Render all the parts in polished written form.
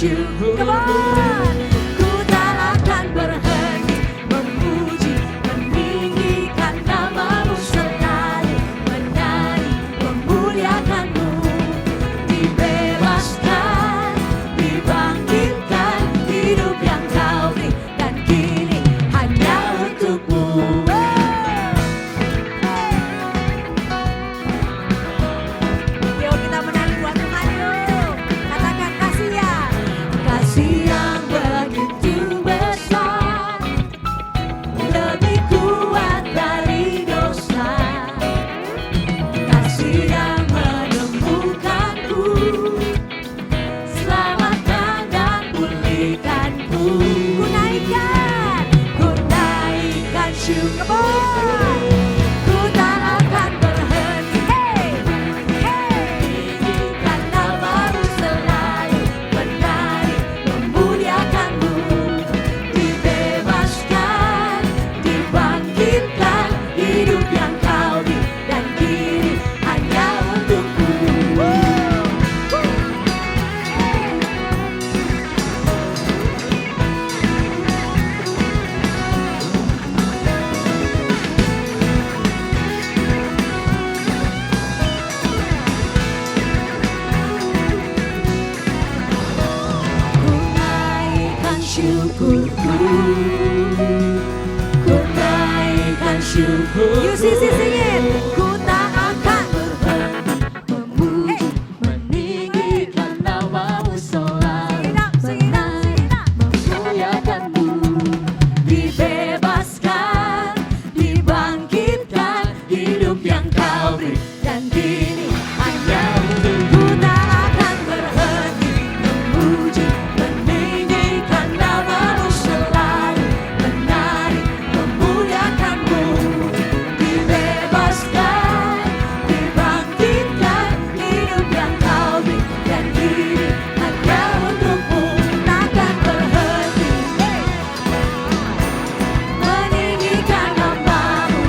syukur. Come on. Ku tak akan berhenti memuji, meninggikan nama-Mu, selalu menari, memuliakan-Mu. Dibebaskan, dibangkitkan, hidup yang Kau beri, dan kini hanya untuk-Mu. Yuk kita menari buat Tuhan yuk. Katakan kasih ya. Kasih yang begitu besar, lebih kuat dari dosa. Kasih yang menemukanku, selamatkan dan pulihkanku. Ku naikkan syukur. Ku tak akan berhenti. Hey, hey. Tinggikan nama-Mu, selalu menari, memuliakan-Mu. Dibebaskan, dibangkitkan, hidup yang Kau beri, dan kini hanya untuk-Mu. Ku naikkan syukurku, ku naikkan syukur. You sing it. Ku tak akan berhenti memuji, meninggikan nama-Mu, selalu menari, memuliakan-Mu. Dibebaskan, dibangkitkan, hidup yang Kau beri, dan kini hanya untuk-Ku. Tak akan berhenti memuji, meninggikan nama-Mu, selalu menari, memuliakan-Mu. Dibebaskan, dibangkitkan, hidup yang Kau beri, dan kini hanya untuk-Mu. Takkan berhenti meninggikan nama-Mu.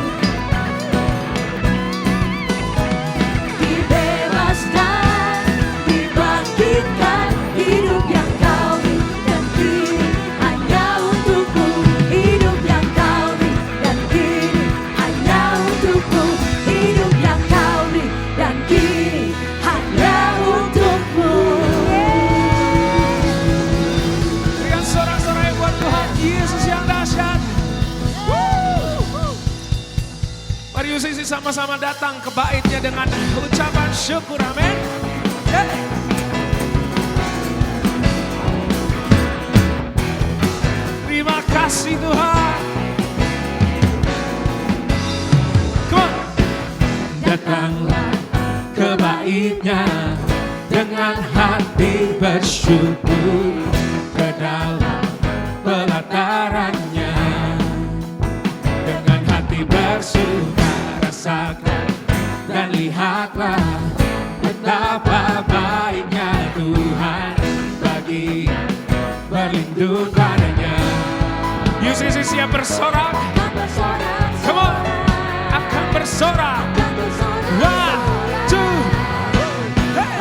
Dibebaskan, dibangkitkan, hidup yang Kau beri, dan kini hanya untuk-Ku. Hidup yang Kau beri, dan kini hanya untuk-Ku. Hidup yang Kau beri, dan kini hanya untuk-Mu. Berikan sorak-sorai buat Tuhan Yesus yang dahsyat. Mari musisi sama-sama datang ke baitnya dengan ucapan syukur, amin. Terima kasih Tuhan. Come on. Datanglah ke baitnya dengan hati bersyukur, ke dalam pelatarannya dengan hati bersuka, rasakan dan lihatlah betapa baiknya Tuhan bagi berlindung padanya. Musisi siap bersorak? Come on, akan bersorak. One, two, hey.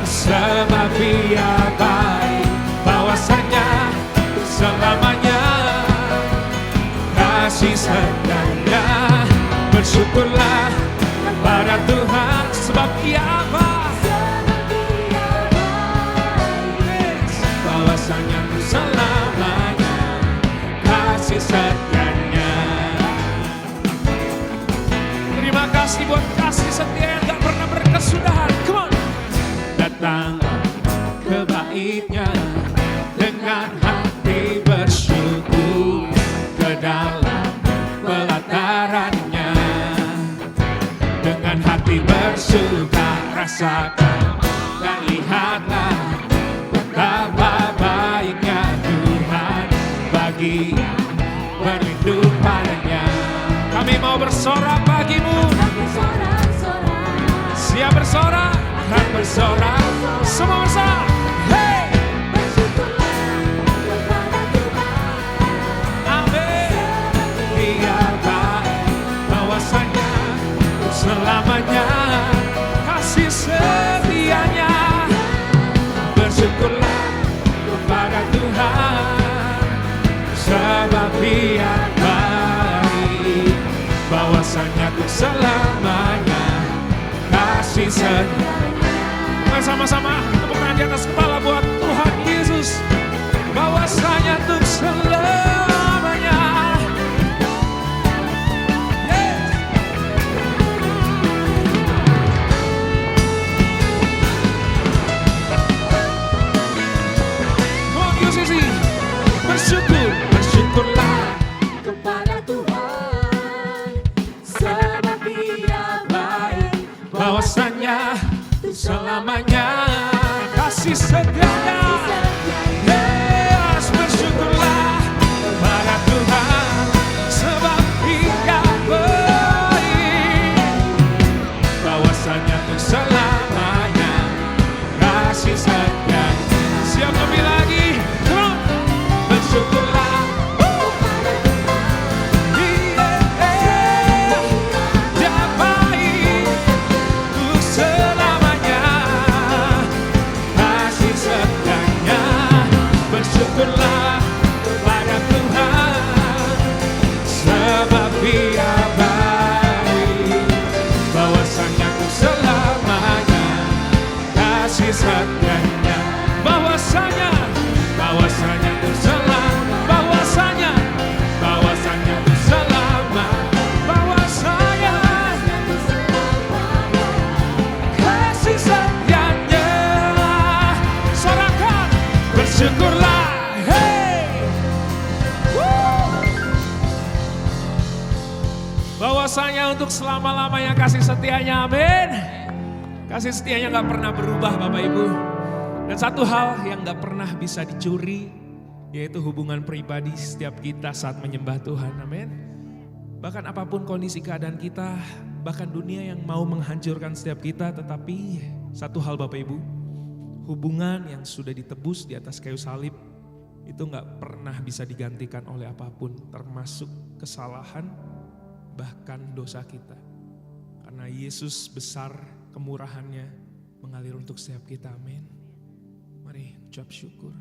Sebab Dia baik, bahwasanya selamanya kasih setianya. Bersyukurlah pada Tuhan, sebab Ia baik, bahwasanya selamanya kasih setianya. Terima kasih buat kasih setia yang gak pernah berkesudahan. Come on. Datang ke baitnya dengan hati bersyukur, ke dalam pelatarannya dengan hati bersuka, rasakan dan lihatlah betapa baiknya Tuhan bagi berlindung padanya. Kami mau bersorak bagimu. Siap bersorak, kan bersorak, semua bersorak. Hey! Amin. Dia baik, bahwasanya selamanya kasih setia. selamanya. Kasih setianya. Sama-sama tepuk tangan di atas kepala buat Tuhan Yesus. Bahwasanya untuk selamanya. Yes. Come on, musisi. Bersyukur, bersyukurlah kepada Tuhan, sebab Dia baik. bahwasanya untuk selamanya. Kasih setianya. Yes, bersyukurlah kepada Tuhan, sebab Dia baik. Bahwasanya untuk selamanya. Kasih setianya. Siap lebih lagi. Come on. Bersyukurlah. Bersyukurlah kepada Tuhan, sebab Dia baik. Bahwasanya untuk selamanya. Kasih setianya. Bahwasanya untuk selama. Bahwasanya untuk selama. Bahwasanya kasih setianya. Sorakan, bersyukurlah. Bahwasanya untuk selama-lamanya kasih setianya, amin. Kasih setianya gak pernah berubah Bapak Ibu. Dan satu hal yang gak pernah bisa dicuri, yaitu hubungan pribadi setiap kita saat menyembah Tuhan, amin. Bahkan apapun kondisi keadaan kita, bahkan dunia yang mau menghancurkan setiap kita, tetapi satu hal Bapak Ibu, hubungan yang sudah ditebus di atas kayu salib, itu gak pernah bisa digantikan oleh apapun, termasuk kesalahan, bahkan dosa kita. Karena Yesus besar kemurahannya mengalir untuk setiap kita, amin. Mari ucap syukur.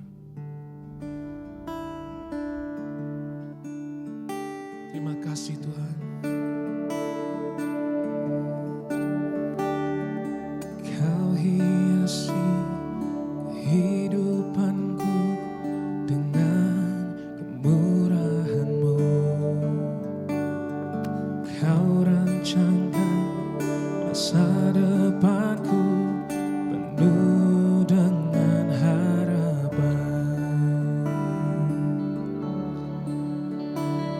Terima kasih Tuhan. Kau hiasi kehidupanku dengan kemurahan-Mu. Kau rancangkan masa depanku penuh dengan harapan.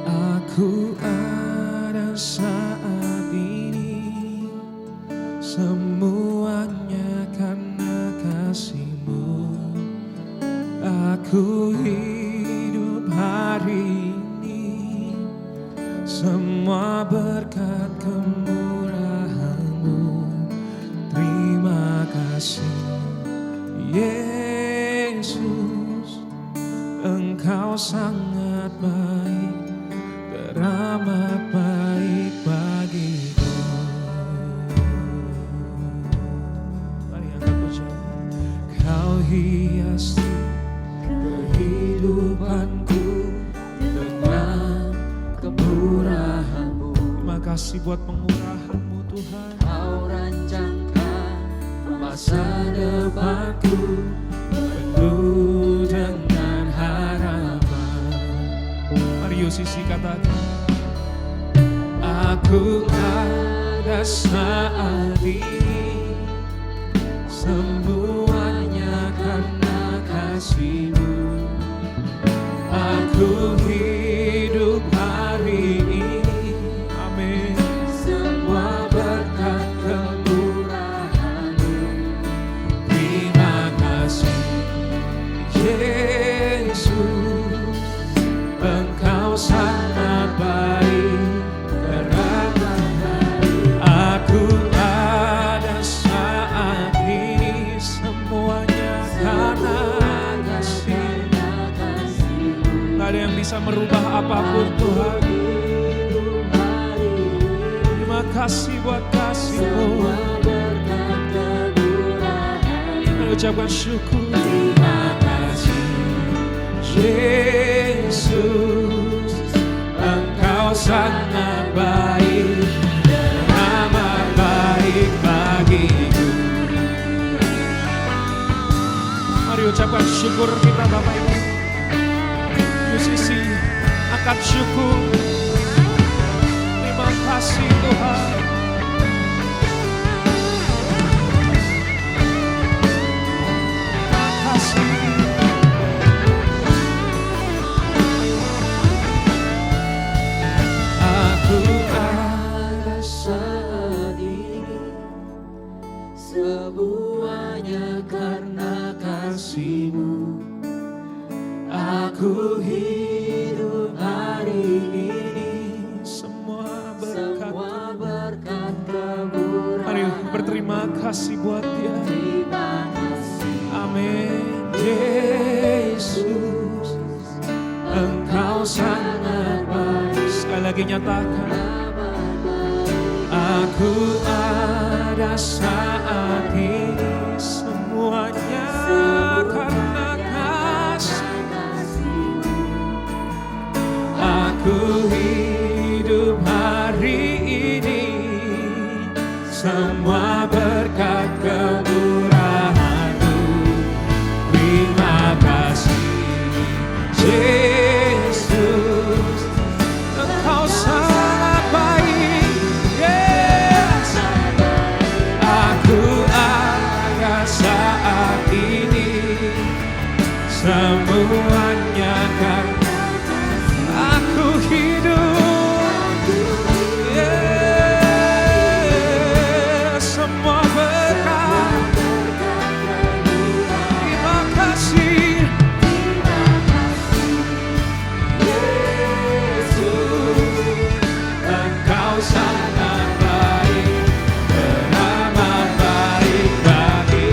Aku ada saat ini, semuanya karena kasih-Mu. Aku hidup hari ini, semua berkat kemurahan-Mu. Terima kasih Yesus, Engkau sangat baik, teramat baik bagiku. Mari angkat ucap. Kau hiasi kehidupanku dengan kemurahan-Mu. Terima kasih buat pengurahan-Mu Tuhan. Kau rancangkan masa depanku penuh dengan harapan. Mari Yosisi katakan, aku ada saat ini, semuanya karena kasih-Mu. Aku hidup hari ini, amin, semua berkat kemurahan-Mu. Terima kasih Yesus, Engkau sangat baik, teramat baik. Aku ada saat ini, semuanya karena kasih. Gak ada yang bisa merubah apapun Tuhan. Terima kasih buat kasih-Mu. Mengucapkan syukur. Terima kasih Yesus, Engkau sangat baik. ucapkan syukur kita Bapak Ibu. Musisi angkat syukur. Terima kasih Tuhan. Terima kasih. Aku Ada saat ini semuanya karena kasih-Mu. Aku hidup hari ini semua semua berkat kemurahan. Mari berterima kasih buat Dia. Terima kasih Amin. Yesus, Engkau sangat baik. Sekali lagi nyatakan. Aku ada saat ini semuanya karena kasih-Mu. Aku hidup hari ini semua berkat kemurahan-Mu. Terima kasih Yesus, Engkau sangat baik. Yes. Aku ada saat ini semuanya karena aku hidup. Yes. Semua berkat. Terima kasih Yesus, Engkau sangat baik, teramat baik bagi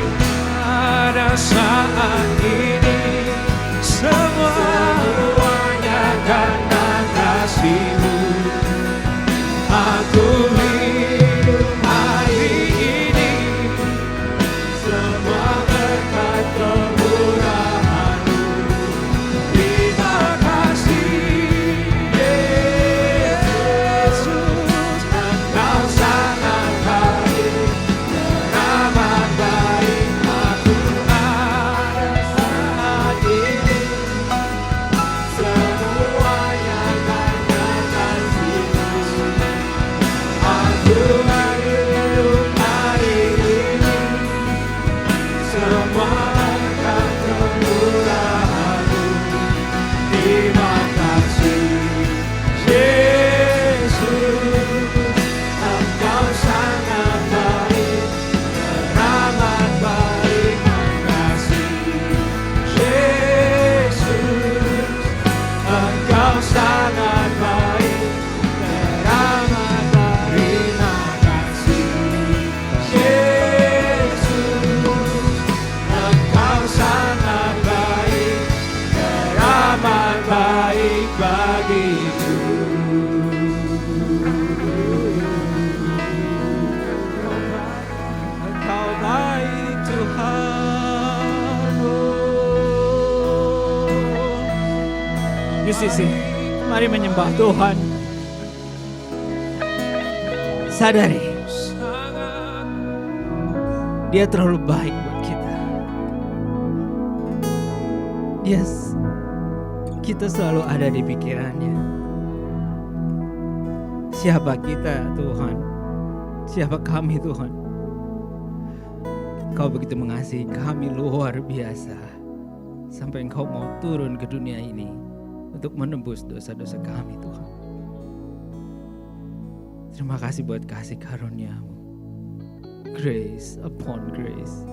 pada saat ini. Semuanya karena kasih-Mu. Aku hidup hari ini semua berkat kemurahan-Mu. Terima kasih Yesus, Engkau sangat baik, teramat baik. Aku ada saat ini semuanya karena kasih-Mu. Aku hidup hari ini semua berkat kemurahan-Mu. Terima kasih Yesus, Engkau sangat baik, teramat baik. Kasih Yesus, Engkau sangat baik, teramat baik. Terima kasih Yesus, Engkau sangat baik, teramat baik bagiku. Engkau baik Tuhan. Musisi, mari menyembah Tuhan. Sadari, Sangat Dia terlalu baik buat kita. Yes, kita selalu ada di pikirannya. Siapa kita Tuhan? Siapa kami Tuhan? Kau begitu mengasihi kami luar biasa. Sampai Engkau mau turun ke dunia ini untuk menembus dosa-dosa kami Tuhan. Terima kasih buat kasih karunia-Mu. Grace upon grace.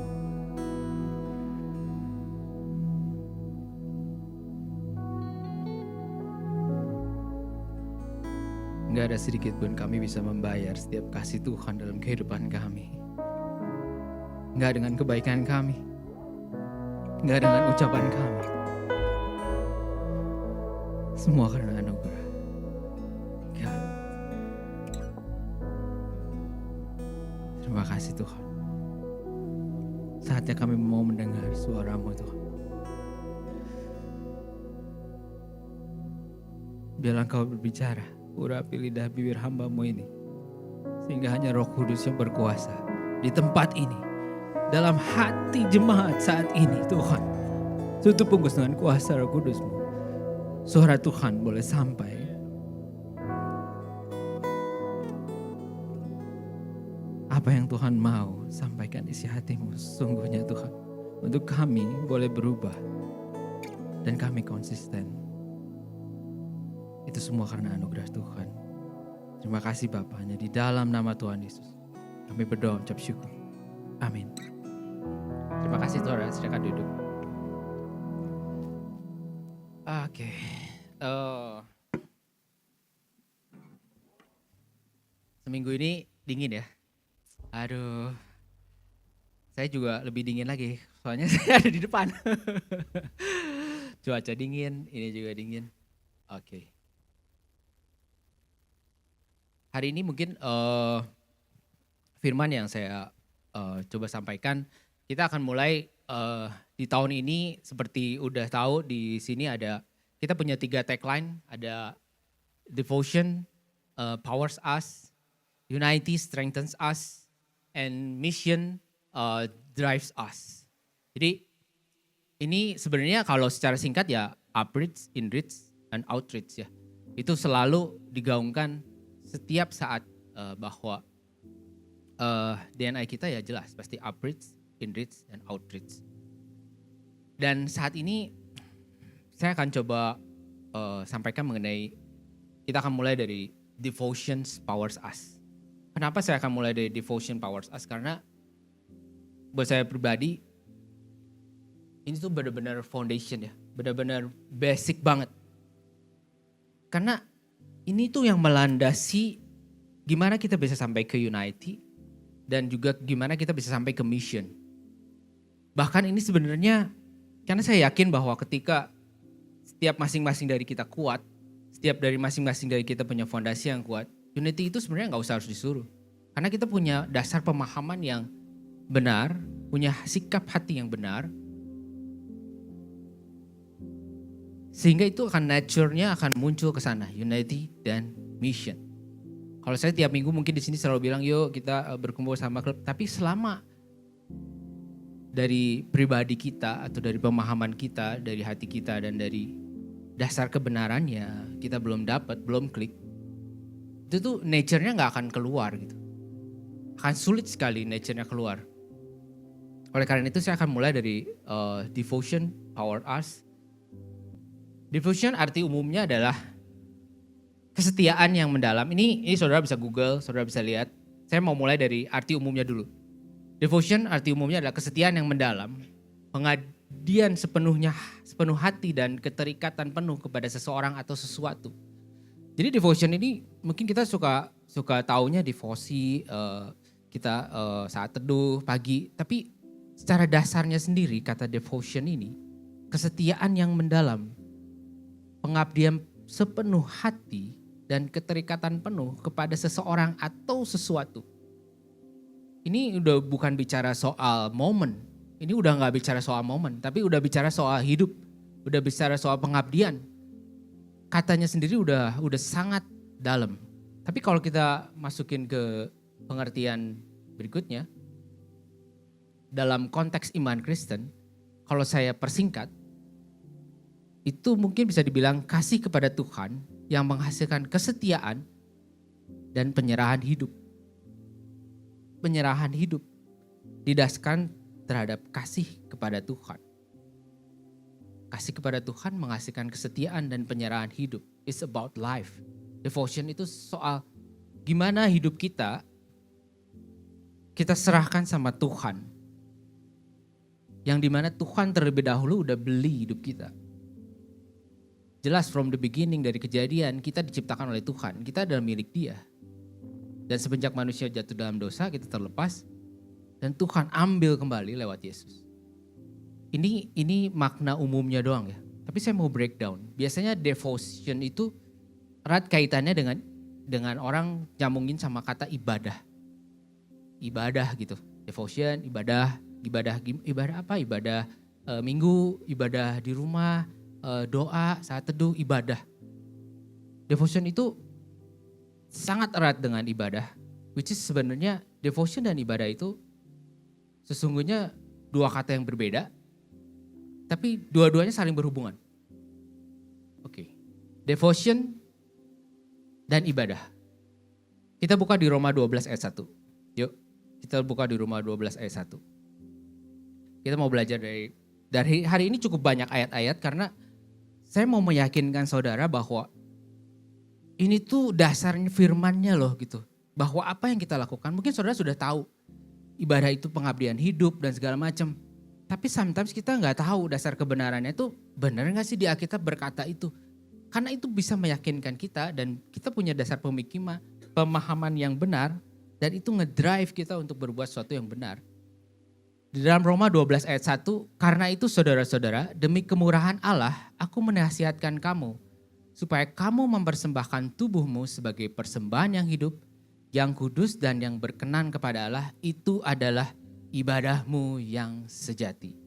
Gak ada sedikit pun kami bisa membayar setiap kasih Tuhan dalam kehidupan kami. Gak dengan kebaikan kami. Gak dengan ucapan kami. Semua karena anugerah. God. Terima kasih Tuhan. Saatnya kami mau mendengar suara-Mu Tuhan. Biarlah Engkau berbicara, urapi lidah bibir hamba-Mu ini. Sehingga hanya Roh Kudus yang berkuasa di tempat ini, dalam hati jemaat saat ini Tuhan. Tutup bungkus dengan kuasa Roh Kudus-Mu. Suara Tuhan boleh sampai. Apa yang Tuhan mau sampaikan isi hatimu sungguhnya Tuhan. Untuk kami boleh berubah. Dan kami konsisten. Itu semua karena anugerah Tuhan. Terima kasih Bapa, hanya di dalam nama Tuhan Yesus. Kami berdoa ucap syukur. Amin. Terima kasih Tuhan, silakan duduk. Oke. Seminggu ini dingin ya. Aduh. Saya juga lebih dingin lagi, soalnya saya ada di depan. Cuaca dingin, ini juga dingin. Oke. Hari ini mungkin firman yang saya coba sampaikan, kita akan mulai di tahun ini seperti udah tahu di sini ada, kita punya 3 tagline, ada devotion, powers us, unity strengthens us, and mission drives us. Jadi ini sebenarnya kalau secara singkat ya upreach, inreach, and outreach ya. Itu selalu digaungkan setiap saat bahwa DNA kita ya jelas pasti upreach, inreach, and outreach. Dan saat ini saya akan coba sampaikan mengenai, kita akan mulai dari devotion powers us. Kenapa saya akan mulai dari devotion powers us? Karena buat saya pribadi ini tuh benar-benar foundation ya, benar-benar basic banget. Karena ini tuh yang melandasi gimana kita bisa sampai ke unity dan juga gimana kita bisa sampai ke mission. Bahkan ini sebenarnya karena saya yakin bahwa ketika setiap masing-masing dari kita kuat, setiap dari masing-masing dari kita punya fondasi yang kuat, unity itu sebenarnya nggak usah harus disuruh. Karena kita punya dasar pemahaman yang benar, punya sikap hati yang benar, sehingga itu akan nature-nya akan muncul ke sana, unity dan mission. Kalau saya tiap minggu mungkin di sini selalu bilang, yuk kita berkumpul sama klub. Tapi selama dari pribadi kita atau dari pemahaman kita, dari hati kita dan dari dasar kebenarannya kita belum dapat, belum klik, itu tuh nature-nya nggak akan keluar gitu. Akan sulit sekali nature-nya keluar. Oleh karena itu saya akan mulai dari devotion, power us. Devotion arti umumnya adalah kesetiaan yang mendalam. Ini saudara bisa Google, saudara bisa lihat. Saya mau mulai dari arti umumnya dulu. Devotion arti umumnya adalah kesetiaan yang mendalam, pengabdian sepenuh hati dan keterikatan penuh kepada seseorang atau sesuatu. Jadi devotion ini mungkin kita suka taunya devosi, kita saat teduh pagi. Tapi secara dasarnya sendiri kata devotion ini kesetiaan yang mendalam, pengabdian sepenuh hati dan keterikatan penuh kepada seseorang atau sesuatu. Ini udah bukan bicara soal momen. Ini udah gak bicara soal momen, tapi udah bicara soal hidup. Udah bicara soal pengabdian. Katanya sendiri udah sangat dalam. Tapi kalau kita masukin ke pengertian berikutnya, dalam konteks iman Kristen, kalau saya persingkat, itu mungkin bisa dibilang kasih kepada Tuhan yang menghasilkan kesetiaan dan penyerahan hidup. Penyerahan hidup didasarkan terhadap kasih kepada Tuhan. Kasih kepada Tuhan menghasilkan kesetiaan dan penyerahan hidup. It's about life. Devotion itu soal gimana hidup kita serahkan sama Tuhan. Yang dimana Tuhan terlebih dahulu udah beli hidup kita. Jelas from the beginning dari kejadian kita diciptakan oleh Tuhan. Kita adalah milik Dia. Dan semenjak manusia jatuh dalam dosa kita terlepas. Dan Tuhan ambil kembali lewat Yesus. Ini makna umumnya doang ya. Tapi saya mau breakdown. Biasanya devotion itu erat kaitannya dengan orang nyambungin sama kata ibadah. Ibadah gitu. Devotion, ibadah apa? Ibadah minggu, ibadah di rumah, doa, saat teduh, ibadah. Devotion itu sangat erat dengan ibadah. Which is sebenarnya devotion dan ibadah itu sesungguhnya dua kata yang berbeda. Tapi dua-duanya saling berhubungan. Oke. Devotion dan ibadah. Kita buka di Roma 12 ayat 1. Yuk, kita buka di Roma 12 ayat 1. Kita mau belajar dari hari ini cukup banyak ayat-ayat karena saya mau meyakinkan saudara bahwa ini tuh dasarnya firmannya loh gitu. Bahwa apa yang kita lakukan, mungkin saudara sudah tahu. Ibadah itu pengabdian hidup dan segala macam. Tapi sometimes kita nggak tahu dasar kebenarannya itu benar nggak sih di Alkitab berkata itu. Karena itu bisa meyakinkan kita dan kita punya dasar pemahaman yang benar dan itu ngedrive kita untuk berbuat sesuatu yang benar. Di dalam Roma 12 ayat 1, karena itu saudara-saudara, demi kemurahan Allah, aku menasihatkan kamu supaya kamu mempersembahkan tubuhmu sebagai persembahan yang hidup, yang kudus dan yang berkenan kepada Allah, itu adalah ibadahmu yang sejati.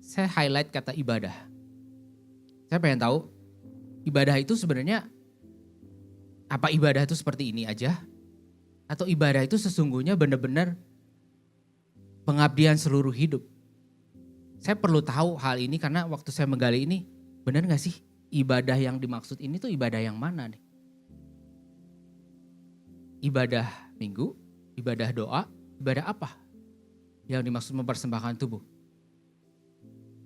Saya highlight kata ibadah. Saya pengen tahu, ibadah itu sebenarnya, apa ibadah itu seperti ini aja? Atau ibadah itu sesungguhnya benar-benar pengabdian seluruh hidup? Saya perlu tahu hal ini karena waktu saya menggali ini, benar gak sih ibadah yang dimaksud ini tuh ibadah yang mana nih? Ibadah minggu, ibadah doa, ibadah apa yang dimaksud mempersembahkan tubuh?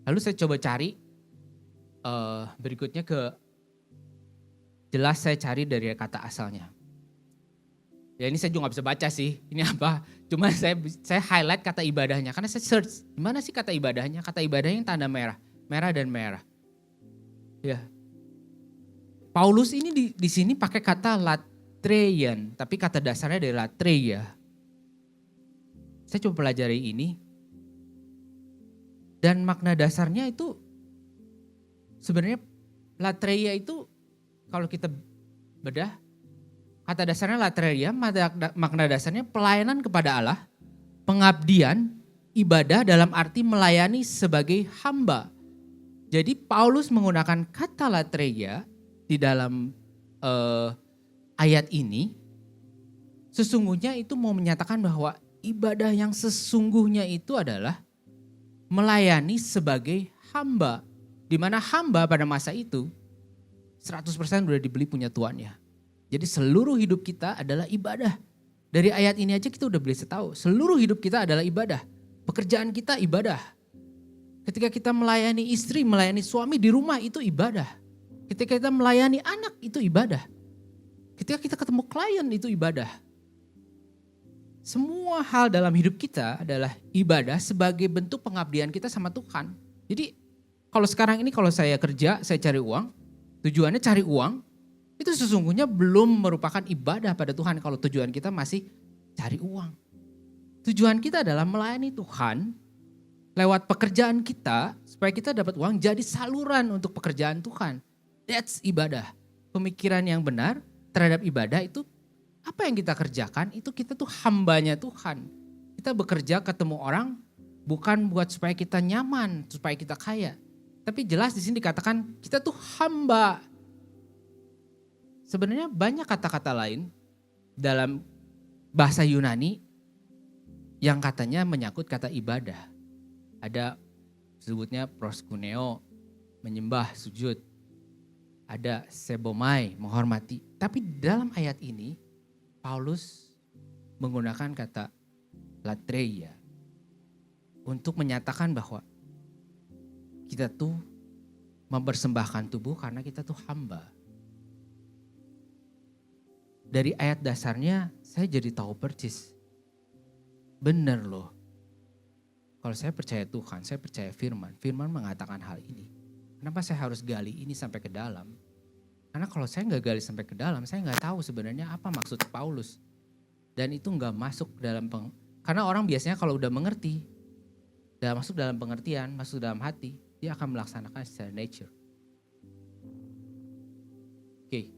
Lalu saya coba cari berikutnya jelas saya cari dari kata asalnya. Ya ini saya juga gak bisa baca sih, ini apa. Cuma saya highlight kata ibadahnya. Karena saya search, gimana sih kata ibadahnya? Kata ibadahnya yang tanda merah dan merah. Ya. Paulus ini di sini pakai kata latreian, tapi kata dasarnya dari latreia. Saya coba pelajari ini. Dan makna dasarnya itu sebenarnya latreia itu kalau kita bedah, kata dasarnya latreia, makna dasarnya pelayanan kepada Allah, pengabdian, ibadah dalam arti melayani sebagai hamba. Jadi Paulus menggunakan kata latreia di dalam ayat ini, sesungguhnya itu mau menyatakan bahwa ibadah yang sesungguhnya itu adalah melayani sebagai hamba. Di mana hamba pada masa itu 100% udah dibeli punya tuannya. Jadi seluruh hidup kita adalah ibadah. Dari ayat ini aja kita udah bisa tahu. Seluruh hidup kita adalah ibadah. Pekerjaan kita ibadah. Ketika kita melayani istri, melayani suami di rumah itu ibadah. Ketika kita melayani anak itu ibadah. Ketika kita ketemu klien itu ibadah. Semua hal dalam hidup kita adalah ibadah sebagai bentuk pengabdian kita sama Tuhan. Jadi kalau sekarang ini kalau saya kerja, saya cari uang, tujuannya cari uang, itu sesungguhnya belum merupakan ibadah pada Tuhan kalau tujuan kita masih cari uang. Tujuan kita adalah melayani Tuhan lewat pekerjaan kita supaya kita dapat uang jadi saluran untuk pekerjaan Tuhan. That's ibadah. Pemikiran yang benar terhadap ibadah itu apa yang kita kerjakan itu kita tuh hambanya Tuhan. Kita bekerja ketemu orang bukan buat supaya kita nyaman, supaya kita kaya. Tapi jelas di sini dikatakan kita tuh hamba. Sebenarnya banyak kata-kata lain dalam bahasa Yunani yang katanya menyangkut kata ibadah. Ada sebutnya proskuneo, menyembah, sujud. Ada sebomai, menghormati. Tapi dalam ayat ini Paulus menggunakan kata latreia untuk menyatakan bahwa kita tuh mempersembahkan tubuh karena kita tuh hamba. Dari ayat dasarnya saya jadi tahu persis. Benar loh. Kalau saya percaya Tuhan, saya percaya firman. Firman mengatakan hal ini. Kenapa saya harus gali ini sampai ke dalam? Karena kalau saya nggak gali sampai ke dalam, saya nggak tahu sebenarnya apa maksud Paulus. Dan itu nggak masuk dalam karena orang biasanya kalau udah mengerti, masuk dalam pengertian, masuk dalam hati, dia akan melaksanakan secara nature. Oke.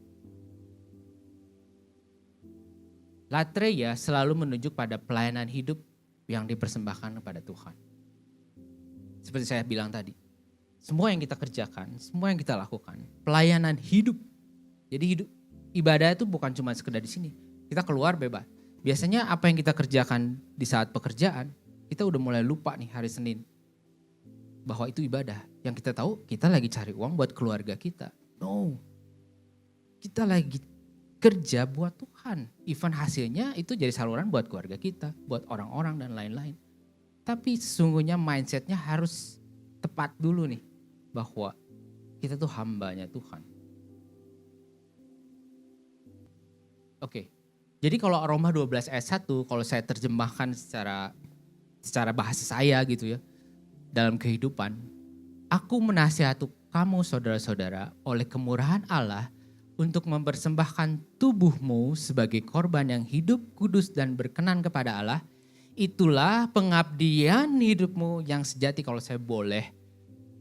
Latreia selalu menunjuk pada pelayanan hidup yang dipersembahkan kepada Tuhan. Seperti saya bilang tadi, semua yang kita kerjakan, semua yang kita lakukan, pelayanan hidup. Jadi ibadah itu bukan cuma sekedar di sini. Kita keluar bebas. Biasanya apa yang kita kerjakan di saat pekerjaan, kita udah mulai lupa nih hari Senin. bahwa itu ibadah. Yang kita tahu kita lagi cari uang buat keluarga kita. No. Kita lagi kerja buat Tuhan. Even hasilnya itu jadi saluran buat keluarga kita, buat orang-orang dan lain-lain. Tapi sesungguhnya mindsetnya harus tepat dulu nih. Bahwa kita tuh hambanya Tuhan. Oke. Jadi kalau Roma 12 ayat 1, kalau saya terjemahkan secara bahasa saya gitu ya. Dalam kehidupan. Aku menasihati kamu saudara-saudara oleh kemurahan Allah untuk mempersembahkan tubuhmu sebagai korban yang hidup, kudus dan berkenan kepada Allah. Itulah pengabdian hidupmu yang sejati. Kalau saya boleh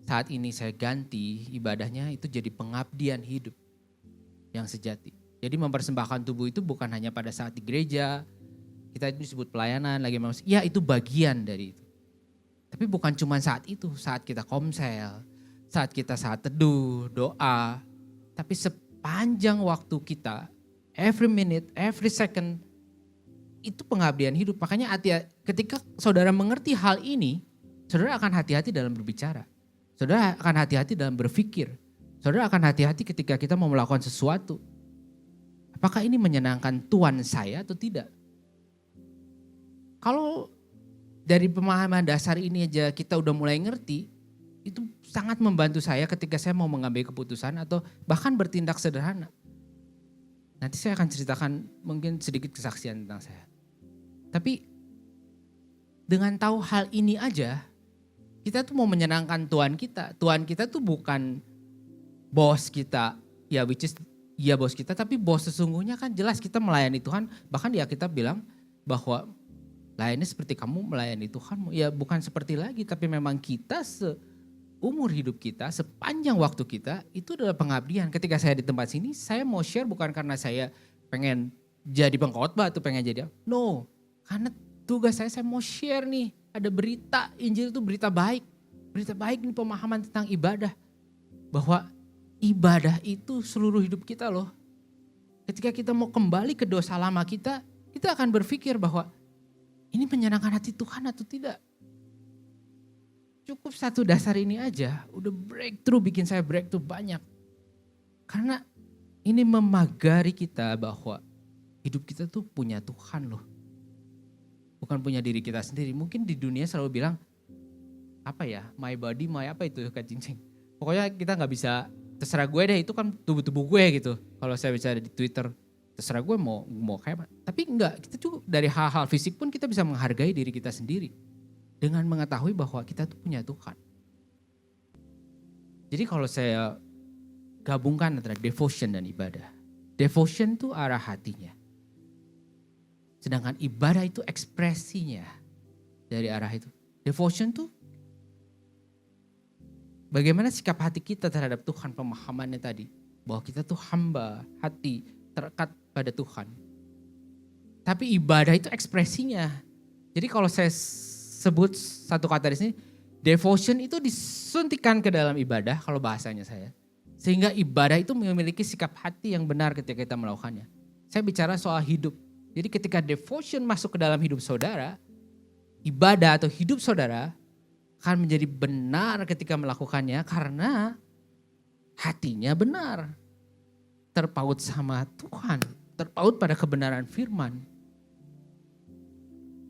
saat ini saya ganti ibadahnya itu jadi pengabdian hidup yang sejati. Jadi mempersembahkan tubuh itu bukan hanya pada saat di gereja, kita itu disebut pelayanan, lagi ya itu bagian dari itu. Tapi bukan cuma saat itu, saat kita komsel, saat teduh, doa. Tapi sepanjang waktu kita, every minute, every second, itu pengabdian hidup. Makanya ketika saudara mengerti hal ini, saudara akan hati-hati dalam berbicara. Saudara akan hati-hati dalam berpikir. Saudara akan hati-hati ketika kita mau melakukan sesuatu. Apakah ini menyenangkan Tuhan saya atau tidak? Kalau dari pemahaman dasar ini aja kita udah mulai ngerti, itu sangat membantu saya ketika saya mau mengambil keputusan atau bahkan bertindak sederhana. Nanti saya akan ceritakan mungkin sedikit kesaksian tentang saya. Tapi dengan tahu hal ini aja, kita tuh mau menyenangkan Tuhan kita. Tuhan kita tuh bukan bos kita, ya which is ya bos kita, tapi bos sesungguhnya kan jelas kita melayani Tuhan. Bahkan ya kita bilang bahwa layani seperti kamu melayani Tuhan. Ya bukan seperti lagi, tapi memang kita seumur hidup kita, sepanjang waktu kita, itu adalah pengabdian. Ketika saya di tempat sini, saya mau share bukan karena saya pengen jadi pengkhotbah atau pengen jadi, no. Karena tugas saya mau share nih, ada berita, Injil itu berita baik. Berita baik nih pemahaman tentang ibadah. Bahwa ibadah itu seluruh hidup kita loh. Ketika kita mau kembali ke dosa lama kita akan berpikir bahwa ini menyenangkan hati Tuhan atau tidak. Cukup satu dasar ini aja, udah breakthrough, bikin saya breakthrough banyak. Karena ini memagari kita bahwa hidup kita tuh punya Tuhan loh. Bukan punya diri kita sendiri. Mungkin di dunia selalu bilang, apa ya, my body, my apa itu Kak Cincin. Pokoknya kita gak bisa, terserah gue deh, itu kan tubuh-tubuh gue gitu. Kalau saya bicara di Twitter, terserah gue mau kayak apa. Tapi enggak, kita juga dari hal-hal fisik pun kita bisa menghargai diri kita sendiri. Dengan mengetahui bahwa kita tuh punya Tuhan. Jadi kalau saya gabungkan antara devotion dan ibadah. Devotion tuh arah hatinya. Sedangkan ibadah itu ekspresinya dari arah itu. Devotion tuh bagaimana sikap hati kita terhadap Tuhan, pemahamannya tadi. Bahwa kita tuh hamba hati terekat pada Tuhan. Tapi ibadah itu ekspresinya. Jadi kalau saya sebut satu kata di sini, devotion itu disuntikan ke dalam ibadah kalau bahasanya saya. Sehingga ibadah itu memiliki sikap hati yang benar ketika kita melakukannya. Saya bicara soal hidup. Jadi ketika devotion masuk ke dalam hidup saudara, ibadah atau hidup saudara akan menjadi benar ketika melakukannya karena hatinya benar. Terpaut sama Tuhan, terpaut pada kebenaran firman.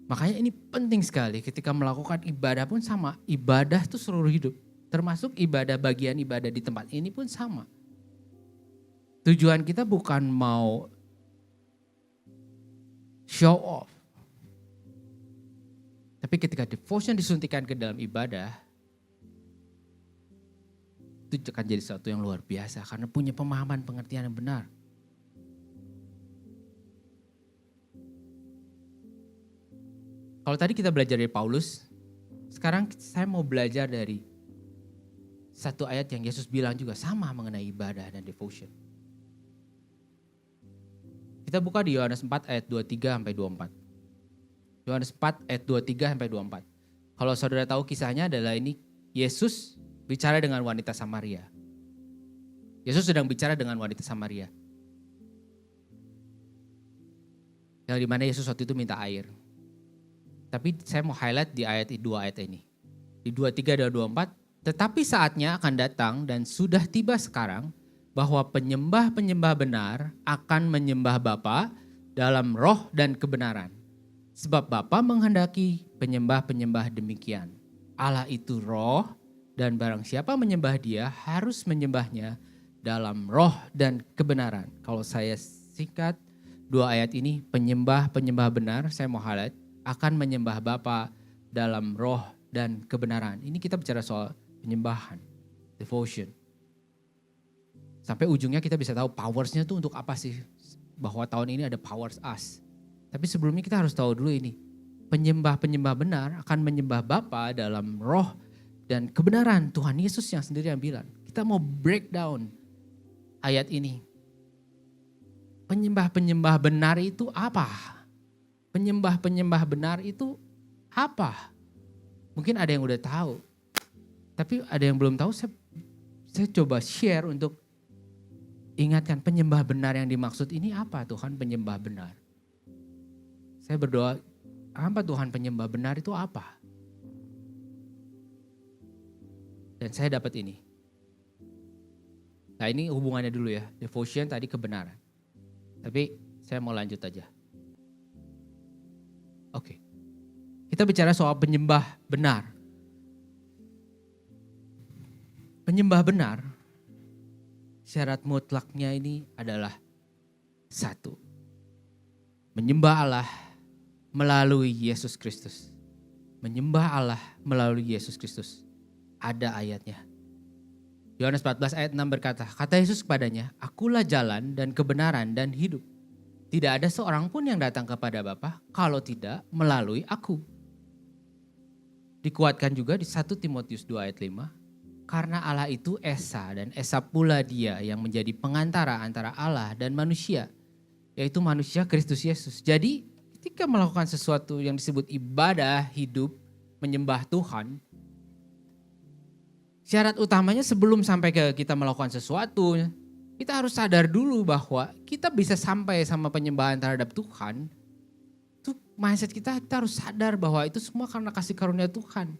Makanya ini penting sekali ketika melakukan ibadah pun sama. Ibadah itu seluruh hidup. Termasuk bagian ibadah di tempat ini pun sama. Tujuan kita bukan mau show off. Tapi ketika devotion disuntikan ke dalam ibadah, itu akan jadi sesuatu yang luar biasa karena punya pemahaman pengertian yang benar. Kalau tadi kita belajar dari Paulus, sekarang saya mau belajar dari satu ayat yang Yesus bilang juga sama mengenai ibadah dan devotion. Kita buka di Yohanes 4 ayat 23 sampai 24. Yohanes 4 ayat 23 sampai 24. Kalau saudara tahu kisahnya adalah ini Yesus bicara dengan wanita Samaria. Yesus sedang bicara dengan wanita Samaria. Yang dimana Yesus waktu itu minta air. Tapi saya mau highlight di ayat 2 ayat ini. Di 23 dan 24 Tetapi saatnya akan datang dan sudah tiba sekarang bahwa penyembah-penyembah benar akan menyembah Bapa dalam roh dan kebenaran. Sebab Bapa menghendaki penyembah-penyembah demikian. Allah itu roh dan barang siapa menyembah dia harus menyembahnya dalam roh dan kebenaran. Kalau saya singkat dua ayat ini, penyembah-penyembah benar, saya mau highlight, akan menyembah Bapa dalam roh dan kebenaran. Ini kita bicara soal penyembahan, devotion. Sampai ujungnya kita bisa tahu powersnya tuh untuk apa sih. Bahwa tahun ini ada powers us. Tapi sebelumnya kita harus tahu dulu ini. Penyembah-penyembah benar akan menyembah Bapa dalam roh dan kebenaran. Tuhan Yesus yang sendiri yang bilang. Kita mau breakdown ayat ini. Penyembah-penyembah benar itu apa? Penyembah-penyembah benar itu apa? Mungkin ada yang udah tahu. Tapi ada yang belum tahu, saya coba share untuk ingatkan penyembah benar yang dimaksud ini apa Tuhan penyembah benar. Saya berdoa, apa Tuhan penyembah benar itu apa? Dan saya dapat ini. Nah ini hubungannya dulu ya, devotion tadi kebenaran. Tapi saya mau lanjut aja. Oke. Kita bicara soal penyembah benar. Penyembah benar, syarat mutlaknya ini adalah satu. Menyembah Allah melalui Yesus Kristus. Menyembah Allah melalui Yesus Kristus. Ada ayatnya. Yohanes 14 ayat 6 berkata, kata Yesus kepadanya, akulah jalan dan kebenaran dan hidup. Tidak ada seorang pun yang datang kepada Bapa kalau tidak melalui aku. Dikuatkan juga di 1 Timotius 2 ayat 5. Karena Allah itu Esa dan Esa pula dia yang menjadi pengantara antara Allah dan manusia. Yaitu manusia Kristus Yesus. Jadi ketika melakukan sesuatu yang disebut ibadah hidup, menyembah Tuhan. Syarat utamanya sebelum sampai ke kita melakukan sesuatu. Kita harus sadar dulu bahwa kita bisa sampai sama penyembahan terhadap Tuhan. Itu mindset kita harus sadar bahwa itu semua karena kasih karunia Tuhan.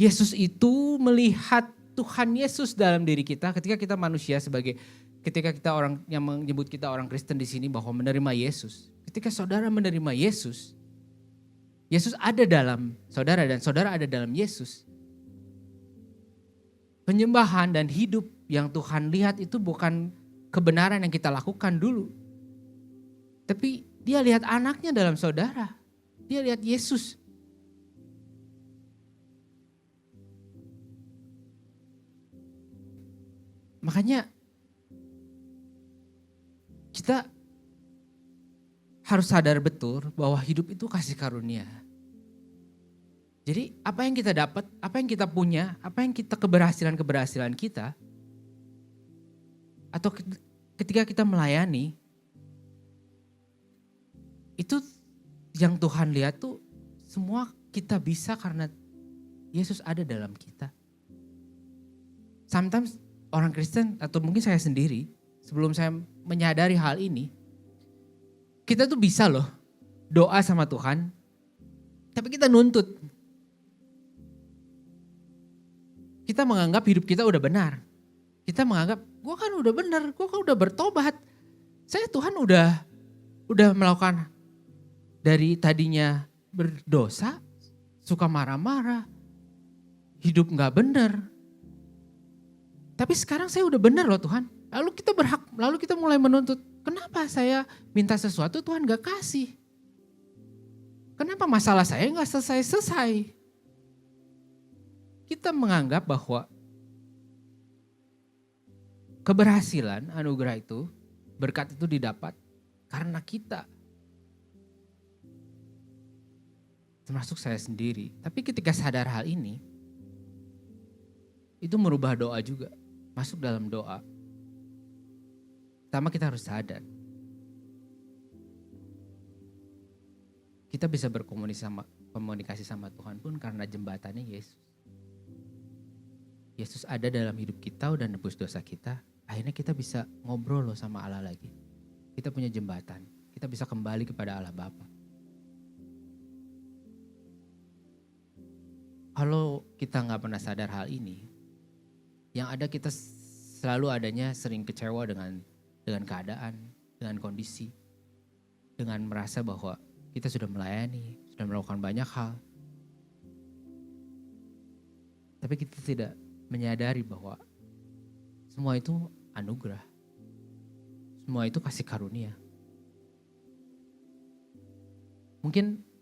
Yesus itu melihat Tuhan Yesus dalam diri kita ketika kita manusia ketika kita orang yang menyebut kita orang Kristen di sini bahwa menerima Yesus. Ketika saudara menerima Yesus, Yesus ada dalam saudara dan saudara ada dalam Yesus. Penyembahan dan hidup yang Tuhan lihat itu bukan kebenaran yang kita lakukan dulu. Tapi dia lihat anaknya dalam saudara. Dia lihat Yesus. Makanya kita harus sadar betul bahwa hidup itu kasih karunia. Jadi apa yang kita dapat, apa yang kita punya, apa yang kita keberhasilan kita, atau ketika kita melayani, itu yang Tuhan lihat tuh semua kita bisa karena Yesus ada dalam kita. Sometimes orang Kristen atau mungkin saya sendiri sebelum saya menyadari hal ini, kita tuh bisa loh doa sama Tuhan, tapi kita nuntut. Kita menganggap hidup kita udah benar. Kita menganggap, gue kan udah benar, gue kan udah bertobat. Saya Tuhan udah melakukan dari tadinya berdosa, suka marah-marah, hidup gak benar. Tapi sekarang saya udah benar loh Tuhan. Lalu kita mulai menuntut, kenapa saya minta sesuatu Tuhan gak kasih? Kenapa masalah saya gak selesai-selesai? Kita menganggap bahwa keberhasilan anugerah itu, berkat itu didapat karena kita. Termasuk saya sendiri. Tapi ketika sadar hal ini, itu merubah doa juga. Masuk dalam doa. Pertama kita harus sadar. Kita bisa berkomunikasi sama Tuhan pun karena jembatannya Yesus. Yesus ada dalam hidup kita, udah nebus dosa kita. Akhirnya kita bisa ngobrol loh sama Allah lagi. Kita punya jembatan. Kita bisa kembali kepada Allah Bapa. kalau kita nggak pernah sadar hal ini, yang ada kita selalu adanya sering kecewa dengan keadaan, dengan kondisi, dengan merasa bahwa kita sudah melayani, sudah melakukan banyak hal. Tapi kita tidak menyadari bahwa semua itu anugerah. Semua itu kasih karunia. Mungkin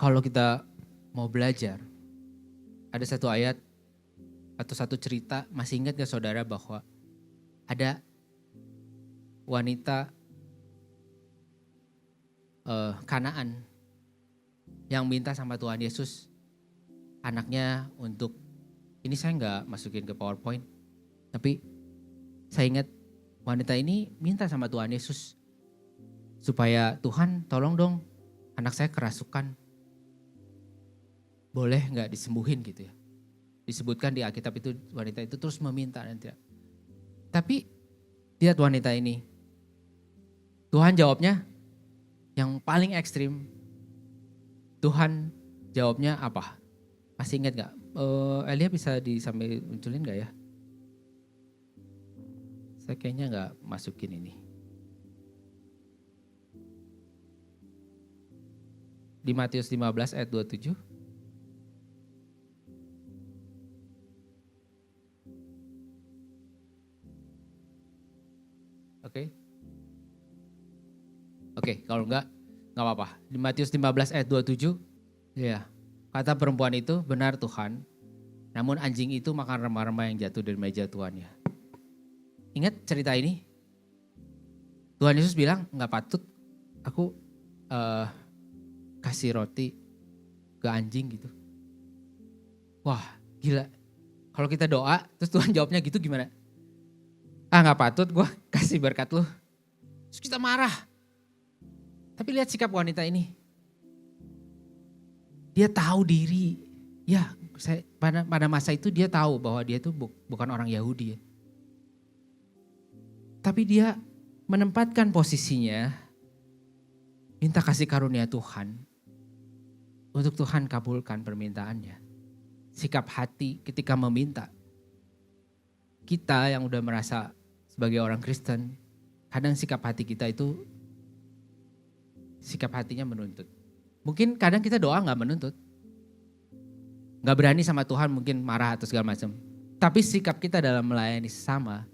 kalau kita mau belajar, ada satu ayat atau satu cerita, masih ingat gak saudara bahwa ada wanita Kanaan yang minta sama Tuhan Yesus anaknya untuk, ini saya gak masukin ke PowerPoint, tapi saya ingat wanita ini minta sama Tuhan Yesus supaya Tuhan tolong dong anak saya kerasukan, boleh gak disembuhin gitu ya. Disebutkan di Alkitab itu wanita itu terus meminta dan tidak. Tapi lihat wanita ini, Tuhan jawabnya yang paling ekstrim. Tuhan jawabnya apa? Masih ingat gak? Elia bisa sambil munculin gak ya? Saya kayaknya gak masukin ini. Di Matius 15 ayat 27. Oke, kalau enggak apa-apa. Di Matius 15 ayat 27, ya, kata perempuan itu, benar Tuhan, namun anjing itu makan remah-remah yang jatuh dari meja tuannya. Ingat cerita ini? Tuhan Yesus bilang, enggak patut aku kasih roti ke anjing gitu. Wah, gila. Kalau kita doa, terus Tuhan jawabnya gitu gimana? Enggak patut gue kasih berkat lu. Terus kita marah. Tapi lihat sikap wanita ini. Dia tahu diri. Ya, pada masa itu dia tahu bahwa dia itu bukan orang Yahudi ya. Tapi dia menempatkan posisinya, minta kasih karunia Tuhan, untuk Tuhan kabulkan permintaannya. Sikap hati ketika meminta. Kita yang udah merasa sebagai orang Kristen, kadang sikap hati kita itu sikap hatinya menuntut. Mungkin kadang kita doa gak menuntut. Gak berani sama Tuhan, mungkin marah atau segala macam. Tapi sikap kita dalam melayani sesama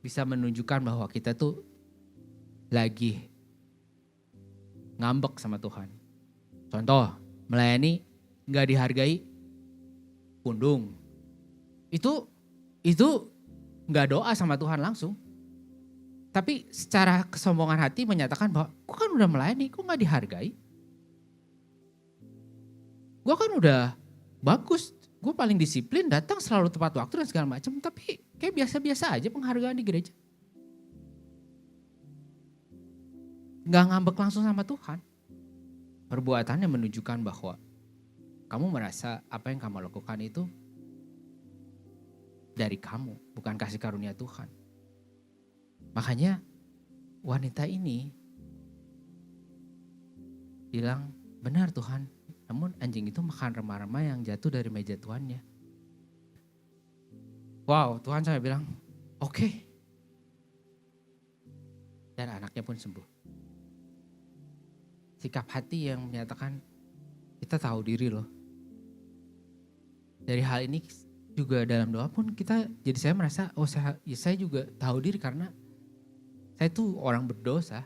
bisa menunjukkan bahwa kita tuh lagi ngambek sama Tuhan. Contoh, melayani gak dihargai, pundung. Itu gak doa sama Tuhan langsung. Tapi secara kesombongan hati menyatakan bahwa gue kan udah melayani, kok gak dihargai? Gue kan udah bagus, gue paling disiplin, datang selalu tepat waktu dan segala macam. Tapi kayak biasa-biasa aja penghargaan di gereja. Gak ngambek langsung sama Tuhan. Perbuatannya menunjukkan bahwa kamu merasa apa yang kamu lakukan itu dari kamu, bukan kasih karunia Tuhan. Makanya wanita ini bilang, benar Tuhan, namun anjing itu makan remah-remah yang jatuh dari meja tuannya. Wow, Tuhan sampai bilang, oke. Dan anaknya pun sembuh. Sikap hati yang menyatakan, kita tahu diri loh. Dari hal ini juga dalam doa pun jadi saya merasa, saya juga tahu diri karena saya tuh orang berdosa.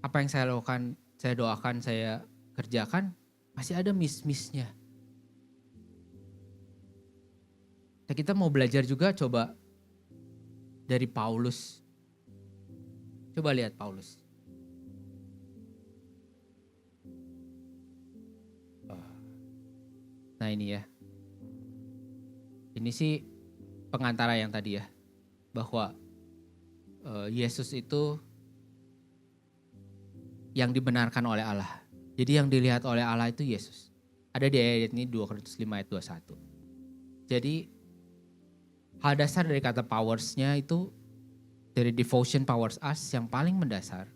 Apa yang saya lakukan, saya doakan, saya kerjakan, masih ada miss-missnya. Nah, kita mau belajar juga coba dari Paulus. Coba lihat Paulus. Nah ini ya. Ini sih pengantara yang tadi ya. Bahwa Yesus itu yang dibenarkan oleh Allah. Jadi yang dilihat oleh Allah itu Yesus. Ada di ayat ini 2 Korintus 5 ayat 21. Jadi hal dasar dari kata powers-nya itu dari devotion powers us yang paling mendasar.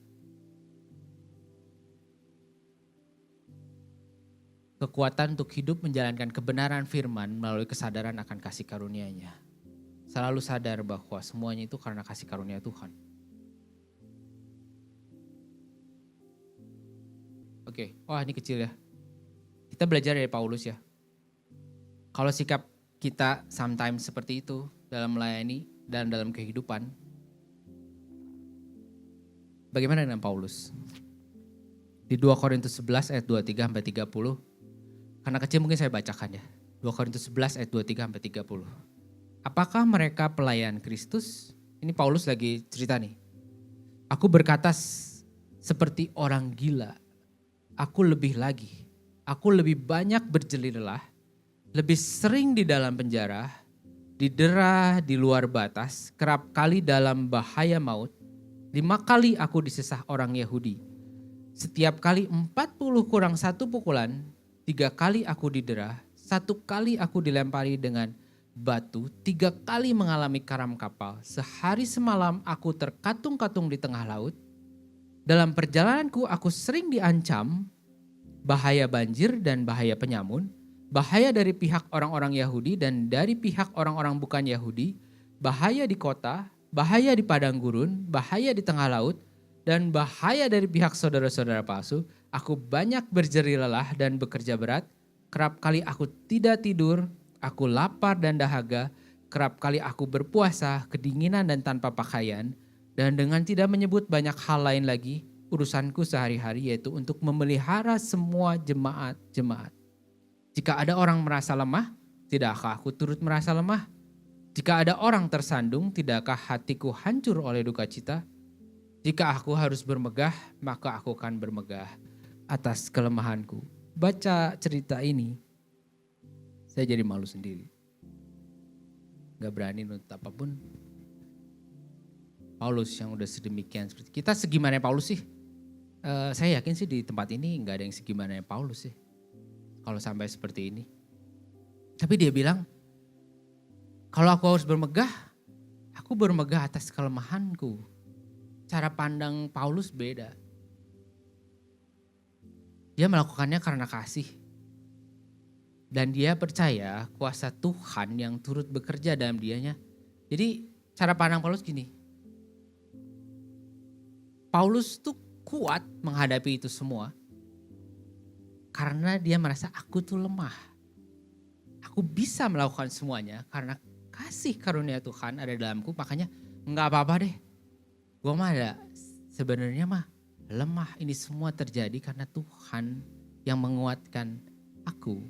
kekuatan untuk hidup menjalankan kebenaran firman melalui kesadaran akan kasih karunia-Nya. Selalu sadar bahwa semuanya itu karena kasih karunia Tuhan. Oke, wah ini kecil ya. Kita belajar dari Paulus ya. Kalau sikap kita sometimes seperti itu dalam melayani dan dalam kehidupan, bagaimana dengan Paulus? Di 2 Korintus 11 ayat 23-30, karena kecil mungkin saya bacakan ya. 2 Korintus 11 ayat 23-30. Apakah mereka pelayan Kristus? Ini Paulus lagi cerita nih. Aku berkata seperti orang gila. Aku lebih lagi. Aku lebih banyak berjeli lelah. Lebih sering di dalam penjara. Didera di luar batas. Kerap kali dalam bahaya maut. 5 kali aku disesah orang Yahudi. Setiap kali 40 kurang 1 pukulan. 3 kali aku didera. 1 kali aku dilempari dengan batu. 3 kali mengalami karam kapal. Sehari semalam aku terkatung-katung di tengah laut. Dalam perjalananku aku sering diancam bahaya banjir dan bahaya penyamun, bahaya dari pihak orang-orang Yahudi dan dari pihak orang-orang bukan Yahudi, bahaya di kota, bahaya di padang gurun, bahaya di tengah laut, dan bahaya dari pihak saudara-saudara palsu. Aku banyak berjerih lelah dan bekerja berat, kerap kali aku tidak tidur, aku lapar dan dahaga, kerap kali aku berpuasa, kedinginan dan tanpa pakaian, dan dengan tidak menyebut banyak hal lain lagi, urusanku sehari-hari yaitu untuk memelihara semua jemaat-jemaat. Jika ada orang merasa lemah, tidakkah aku turut merasa lemah? Jika ada orang tersandung, tidakkah hatiku hancur oleh duka cita? Jika aku harus bermegah, maka aku akan bermegah atas kelemahanku. Baca cerita ini, saya jadi malu sendiri. Gak berani nuntut apapun. Paulus yang udah sedemikian seperti kita, segimana Paulus sih? Saya yakin sih di tempat ini gak ada yang segimana Paulus sih. Kalau sampai seperti ini. Tapi dia bilang, kalau aku harus bermegah, aku bermegah atas kelemahanku. Cara pandang Paulus beda. Dia melakukannya karena kasih. Dan dia percaya kuasa Tuhan yang turut bekerja dalam dianya. Jadi cara pandang Paulus gini. Paulus tuh kuat menghadapi itu semua. Karena dia merasa aku tuh lemah. Aku bisa melakukan semuanya karena kasih karunia Tuhan ada dalamku. Makanya gak apa-apa deh. Gue mah ada sebenarnya mah lemah. Ini semua terjadi karena Tuhan yang menguatkan aku.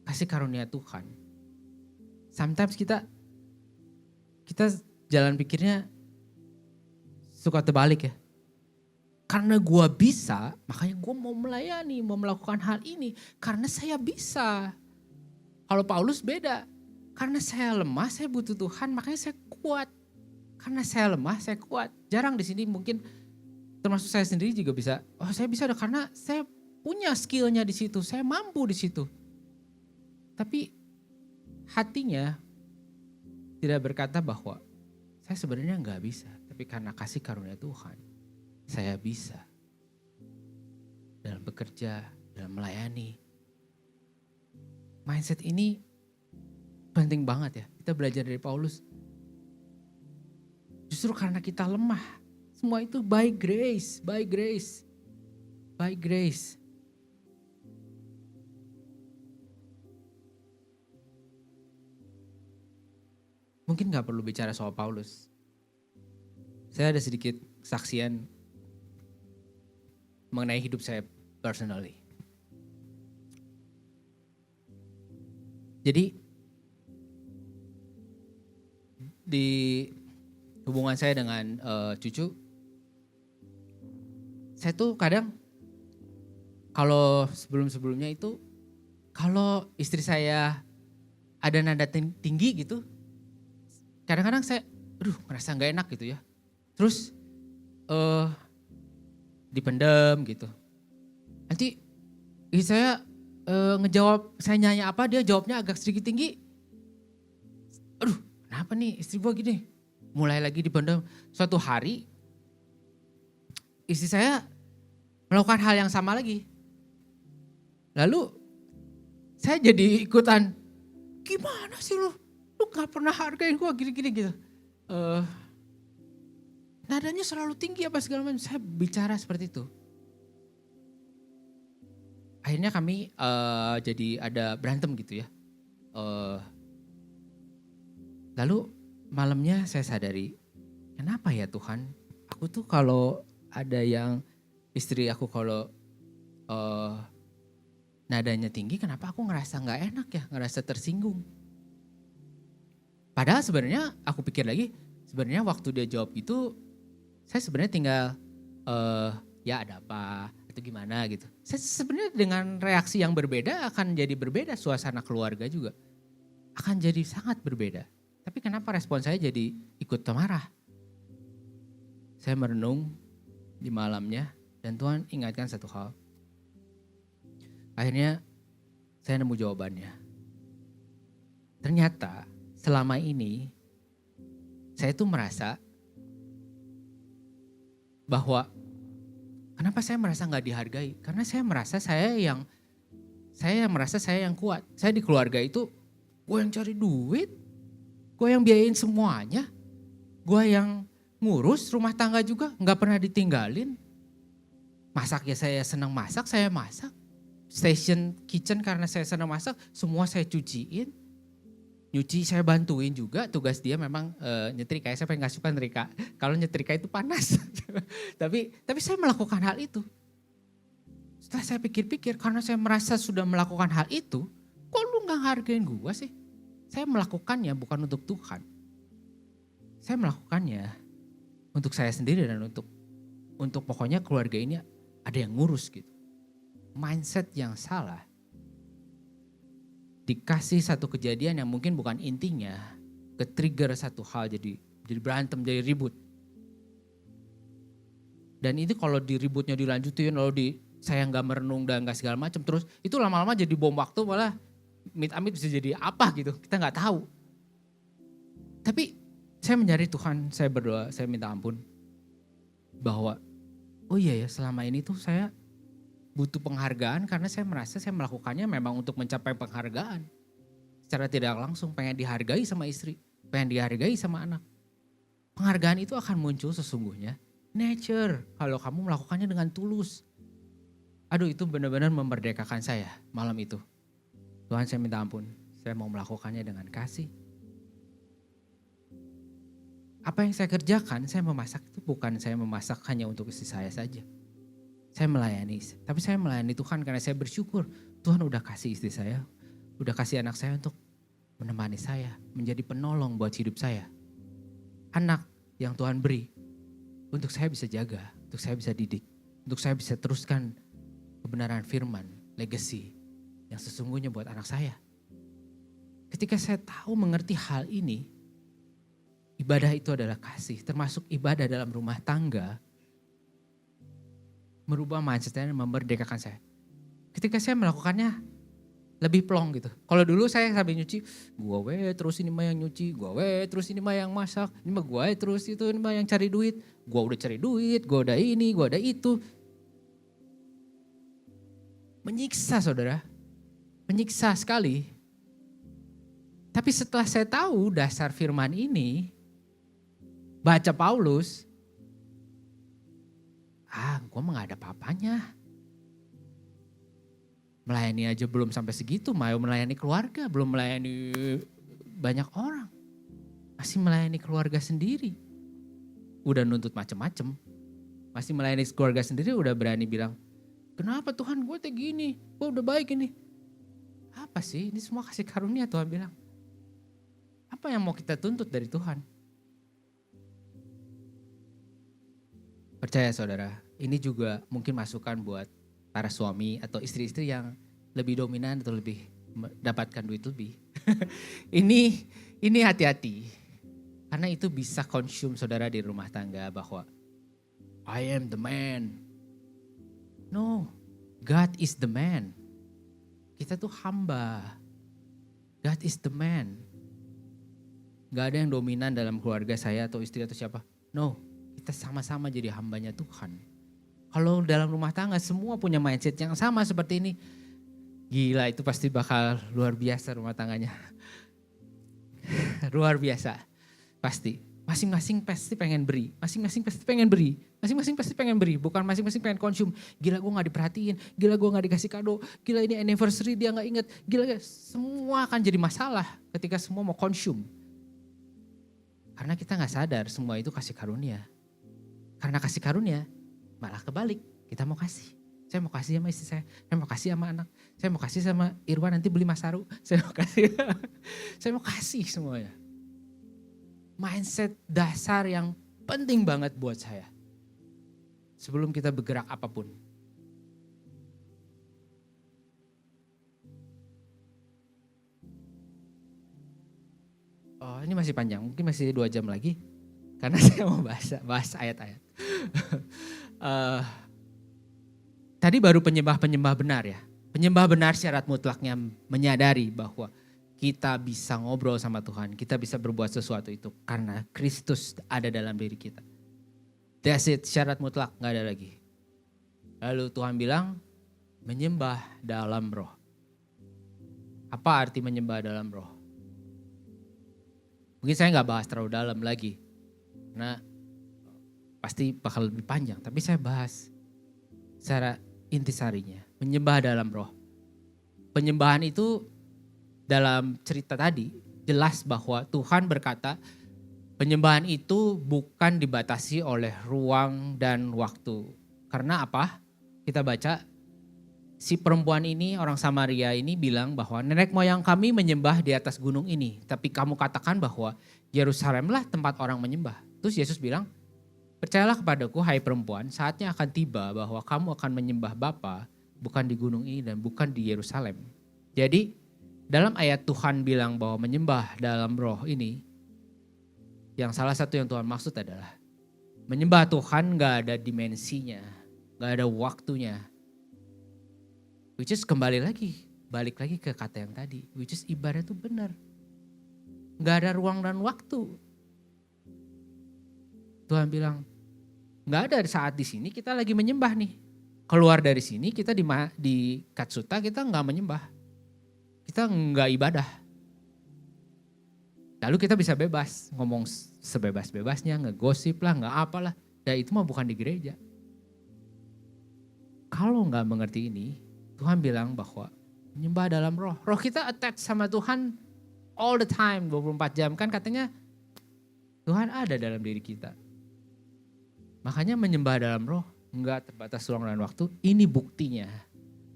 Kasih karunia Tuhan. Sometimes kita jalan pikirnya suka terbalik ya. Karena gue bisa, makanya gue mau melayani, mau melakukan hal ini. Karena saya bisa. Kalau Paulus beda. Karena saya lemah, saya butuh Tuhan, makanya saya kuat. Karena saya lemah, saya kuat. Jarang di sini mungkin termasuk saya sendiri juga bisa. Oh saya bisa karena saya punya skillnya di situ, saya mampu di situ. Tapi hatinya tidak berkata bahwa saya sebenarnya nggak bisa. Tapi karena kasih karunia Tuhan, saya bisa. Dalam bekerja, dalam melayani. Mindset ini penting banget ya. Kita belajar dari Paulus. Justru karena kita lemah. Semua itu by grace, by grace, by grace. Mungkin gak perlu bicara soal Paulus. Saya ada sedikit kesaksian mengenai hidup saya personally. Jadi di hubungan saya dengan cucu, saya tuh kadang kalau sebelum-sebelumnya itu kalau istri saya ada nada tinggi gitu, kadang-kadang saya ngerasa gak enak gitu ya. Terus dipendam gitu. Nanti istri saya ngejawab, saya nyanyi apa, dia jawabnya agak sedikit tinggi. Kenapa nih istri gua gini? Mulai lagi dipendam. Suatu hari istri saya melakukan hal yang sama lagi. Lalu saya jadi ikutan, gimana sih lu? Lu gak pernah hargain gue gini-gini gitu. Nadanya selalu tinggi apa segala macam. Saya bicara seperti itu. Akhirnya kami jadi ada berantem gitu ya. Lalu malamnya saya sadari, kenapa ya Tuhan? Aku tuh kalau ada yang istri aku kalau nadanya tinggi, kenapa aku ngerasa nggak enak ya, ngerasa tersinggung. Padahal sebenarnya aku pikir lagi, sebenarnya waktu dia jawab itu, saya sebenarnya tinggal ya ada apa atau gimana gitu. Saya sebenarnya dengan reaksi yang berbeda akan jadi berbeda, suasana keluarga juga akan jadi sangat berbeda. Tapi kenapa respon saya jadi ikut marah? Saya merenung di malamnya dan Tuhan ingatkan satu hal. Akhirnya saya nemu jawabannya. Ternyata selama ini saya tuh merasa bahwa kenapa saya merasa gak dihargai? Karena saya merasa saya yang kuat. Saya di keluarga itu gue yang cari duit, gue yang biayain semuanya, gue yang ngurus rumah tangga juga gak pernah ditinggalin. Masak ya saya senang masak, saya masak. Station kitchen karena saya senang masak, semua saya cuciin. Nyuci saya bantuin juga, tugas dia memang nyetrika. Saya pengen gak suka nyetrika, kalau nyetrika itu panas. tapi saya melakukan hal itu. Setelah saya pikir-pikir, karena saya merasa sudah melakukan hal itu, kok lu gak hargain gue sih? Saya melakukannya bukan untuk Tuhan. Saya melakukannya untuk saya sendiri dan untuk pokoknya keluarga ini ada yang ngurus gitu. Mindset yang salah. Dikasih satu kejadian yang mungkin bukan intinya, ke-trigger satu hal jadi berantem, jadi ribut. Dan itu kalau diributnya dilanjutin, lalu saya nggak merenung dan nggak segala macam, terus itu lama-lama jadi bom waktu, malah amit-amit bisa jadi apa gitu, kita nggak tahu. Tapi saya mencari Tuhan, saya berdoa, saya minta ampun bahwa oh iya ya, selama ini tuh saya butuh penghargaan karena saya merasa saya melakukannya memang untuk mencapai penghargaan. Secara tidak langsung pengen dihargai sama istri, pengen dihargai sama anak. Penghargaan itu akan muncul sesungguhnya nature kalau kamu melakukannya dengan tulus. Aduh, itu benar-benar memerdekakan saya malam itu. Tuhan, saya minta ampun, saya mau melakukannya dengan kasih. Apa yang saya kerjakan, saya memasak itu bukan saya memasak hanya untuk istri saya saja. Saya melayani, tapi saya melayani Tuhan karena saya bersyukur Tuhan udah kasih istri saya, udah kasih anak saya untuk menemani saya, menjadi penolong buat hidup saya. Anak yang Tuhan beri untuk saya bisa jaga, untuk saya bisa didik, untuk saya bisa teruskan kebenaran firman, legacy yang sesungguhnya buat anak saya. Ketika saya tahu mengerti hal ini, ibadah itu adalah kasih, termasuk ibadah dalam rumah tangga, merubah mindsetnya, memerdekakan saya. Ketika saya melakukannya lebih plong gitu. Kalau dulu saya sambil nyuci, terus ini mah yang nyuci, terus ini mah yang masak, ini mah terus itu, ini mah yang cari duit. Gua udah cari duit, gua udah ini, gua udah itu. Menyiksa saudara, menyiksa sekali. Tapi setelah saya tahu dasar firman ini, baca Paulus, gue mah gak ada apa-apanya. Melayani aja belum sampai segitu, mau melayani keluarga, belum melayani banyak orang. Masih melayani keluarga sendiri. Udah nuntut macem-macem. Masih melayani keluarga sendiri udah berani bilang, kenapa Tuhan gue kayak gini, gue udah baik ini. Apa sih, ini semua kasih karunia Tuhan bilang. Apa yang mau kita tuntut dari Tuhan? Percaya saudara, ini juga mungkin masukan buat para suami atau istri-istri yang lebih dominan atau lebih mendapatkan duit lebih. Ini hati-hati. Karena itu bisa consume saudara di rumah tangga bahwa I am the man. No, God is the man. Kita tuh hamba. God is the man. Gak ada yang dominan dalam keluarga saya atau istri atau siapa. No. Kita sama-sama jadi hambanya Tuhan. Kalau dalam rumah tangga semua punya mindset yang sama seperti ini. Gila, itu pasti bakal luar biasa rumah tangganya. Luar biasa, pasti. Masing-masing pasti pengen beri, masing-masing pasti pengen beri, masing-masing pasti pengen beri. Bukan masing-masing pengen konsum. Gila gue gak diperhatiin, gila gue gak dikasih kado, gila ini anniversary dia gak inget. Gila, semua akan jadi masalah ketika semua mau konsum. Karena kita gak sadar semua itu kasih karunia. Karena kasih karunia malah kebalik, kita mau kasih. Saya mau kasih sama istri saya mau kasih sama anak, saya mau kasih sama Irwan nanti beli Masaru, saya mau kasih, saya mau kasih semuanya. Mindset dasar yang penting banget buat saya. Sebelum kita bergerak apapun. Oh, ini masih panjang, mungkin masih 2 jam lagi. Karena saya mau bahas ayat-ayat. Tadi baru penyembah-penyembah benar ya. Penyembah benar syarat mutlaknya menyadari bahwa kita bisa ngobrol sama Tuhan. Kita bisa berbuat sesuatu itu karena Kristus ada dalam diri kita. That's it, syarat mutlak, gak ada lagi. Lalu Tuhan bilang, menyembah dalam roh. Apa arti menyembah dalam roh? Mungkin saya gak bahas terlalu dalam lagi. Karena pasti bakal lebih panjang. Tapi saya bahas secara intisarinya. Menyembah dalam roh. Penyembahan itu dalam cerita tadi jelas bahwa Tuhan berkata penyembahan itu bukan dibatasi oleh ruang dan waktu. Karena apa? Kita baca si perempuan ini, orang Samaria ini bilang bahwa nenek moyang kami menyembah di atas gunung ini. Tapi kamu katakan bahwa Yerusalemlah tempat orang menyembah. Terus Yesus bilang, percayalah kepadaku hai perempuan, saatnya akan tiba bahwa kamu akan menyembah Bapa bukan di gunung ini dan bukan di Yerusalem. Jadi dalam ayat Tuhan bilang bahwa menyembah dalam roh ini, yang salah satu yang Tuhan maksud adalah menyembah Tuhan gak ada dimensinya, gak ada waktunya. Which is kembali lagi, balik lagi ke kata yang tadi, which is ibadah itu benar. Gak ada ruang dan waktu. Tuhan bilang, gak ada saat di sini kita lagi menyembah nih. Keluar dari sini kita di Katsuta kita gak menyembah. Kita gak ibadah. Lalu kita bisa bebas, ngomong sebebas-bebasnya, ngegosip lah, gak apalah. Dan itu mah bukan di gereja. Kalau gak mengerti ini, Tuhan bilang bahwa menyembah dalam roh. Roh kita attach sama Tuhan all the time, 24 jam. Kan katanya Tuhan ada dalam diri kita. Makanya menyembah dalam roh enggak terbatas ruang dan waktu. Ini buktinya.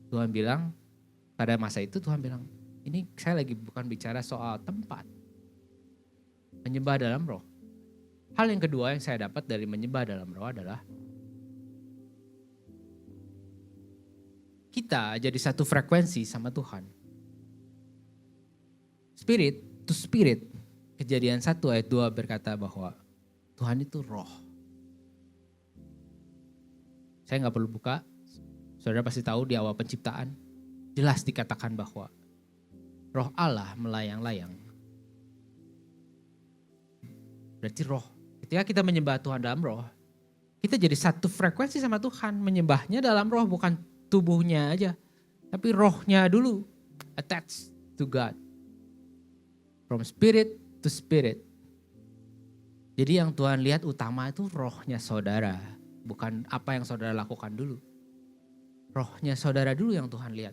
Tuhan bilang pada masa itu Tuhan bilang, ini saya lagi bukan bicara soal tempat. Menyembah dalam roh. Hal yang kedua yang saya dapat dari menyembah dalam roh adalah kita jadi satu frekuensi sama Tuhan. Spirit to spirit. Kejadian 1 ayat 2 berkata bahwa Tuhan itu roh. Saya gak perlu buka, saudara pasti tahu di awal penciptaan. Jelas dikatakan bahwa roh Allah melayang-layang. Berarti roh. Ketika kita menyembah Tuhan dalam roh, kita jadi satu frekuensi sama Tuhan. Menyembahnya dalam roh, bukan tubuhnya aja. Tapi rohnya dulu, attached to God. From spirit to spirit. Jadi yang Tuhan lihat utama itu rohnya saudara. Bukan apa yang saudara lakukan dulu. Rohnya saudara dulu yang Tuhan lihat.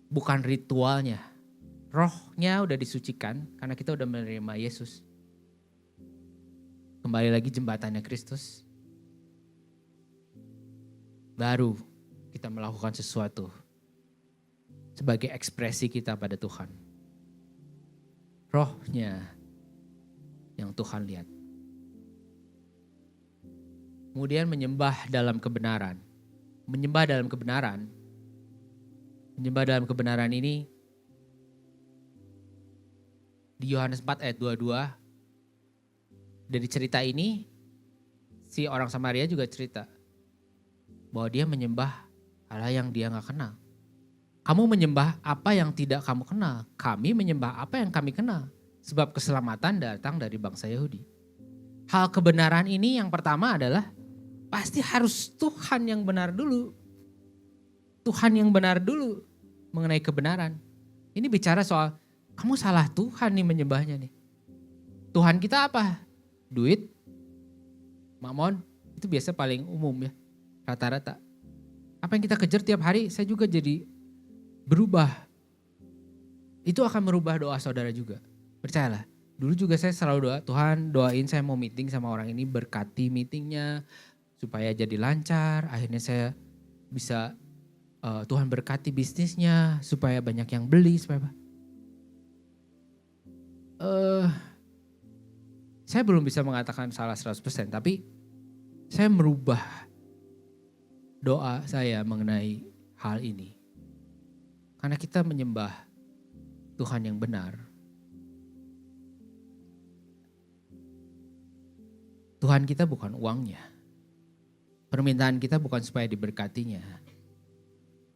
Bukan ritualnya. Rohnya udah disucikan karena kita udah menerima Yesus. Kembali lagi jembatannya Kristus. Baru kita melakukan sesuatu sebagai ekspresi kita pada Tuhan. Rohnya yang Tuhan lihat. Kemudian menyembah dalam kebenaran. Menyembah dalam kebenaran. Menyembah dalam kebenaran ini di Yohanes 4 ayat 22. Dari cerita ini si orang Samaria juga cerita bahwa dia menyembah hal yang dia gak kenal. Kamu menyembah apa yang tidak kamu kenal. Kami menyembah apa yang kami kenal. Sebab keselamatan datang dari bangsa Yahudi. Hal kebenaran ini yang pertama adalah pasti harus Tuhan yang benar dulu. Tuhan yang benar dulu. mengenai kebenaran. Ini bicara soal kamu salah Tuhan nih menyembahnya nih. Tuhan kita apa? Duit, mamon, itu biasa paling umum ya, rata-rata. Apa yang kita kejar tiap hari, saya juga jadi berubah. Itu akan merubah doa saudara juga. Percayalah, dulu juga saya selalu doa, Tuhan doain saya mau meeting sama orang ini, berkati meetingnya supaya jadi lancar. Akhirnya saya bisa, Tuhan berkati bisnisnya supaya banyak yang beli. Supaya saya belum bisa mengatakan salah 100%, tapi saya merubah doa saya mengenai hal ini. Karena kita menyembah Tuhan yang benar. Tuhan kita bukan uangnya. Permintaan kita bukan supaya diberkatinya.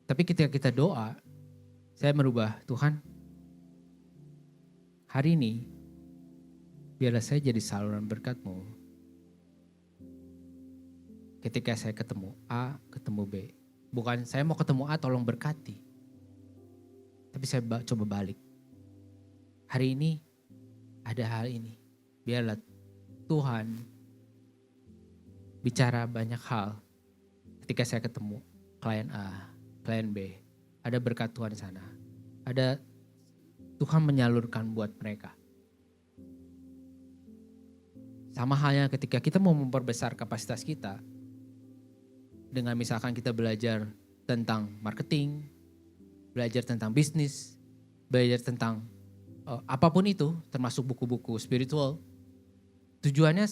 Tapi ketika kita doa, saya merubah, Tuhan, hari ini biarlah saya jadi saluran berkat-Mu. Ketika saya ketemu A, ketemu B. Bukan saya mau ketemu A tolong berkati. Tapi saya coba balik. Hari ini ada hal ini. Biarlah Tuhan bicara banyak hal. Ketika saya ketemu klien A, klien B. Ada berkat Tuhan di sana. Ada Tuhan menyalurkan buat mereka. Sama halnya ketika kita mau memperbesar kapasitas kita, dengan misalkan kita belajar tentang marketing, belajar tentang bisnis, belajar tentang apapun itu, termasuk buku-buku spiritual, tujuannya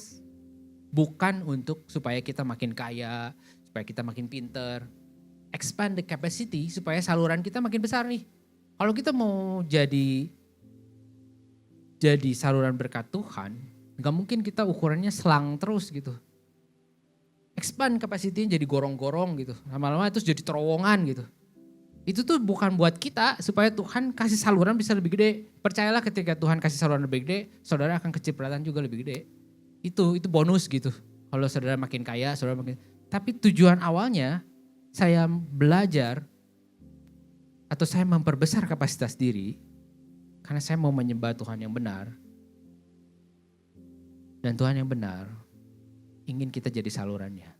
bukan untuk supaya kita makin kaya, supaya kita makin pinter, expand the capacity supaya saluran kita makin besar nih. Kalau kita mau jadi saluran berkat Tuhan, gak mungkin kita ukurannya selang terus gitu. Expand kapasitinya jadi gorong-gorong gitu. Lama-lama terus jadi terowongan gitu. Itu tuh bukan buat kita supaya Tuhan kasih saluran bisa lebih gede. Percayalah ketika Tuhan kasih saluran lebih gede, saudara akan kecipratan juga lebih gede. Itu bonus gitu. Kalau saudara makin kaya, saudara makin... Tapi tujuan awalnya saya belajar atau saya memperbesar kapasitas diri karena saya mau menyembah Tuhan yang benar. Dan Tuhan yang benar ingin kita jadi salurannya.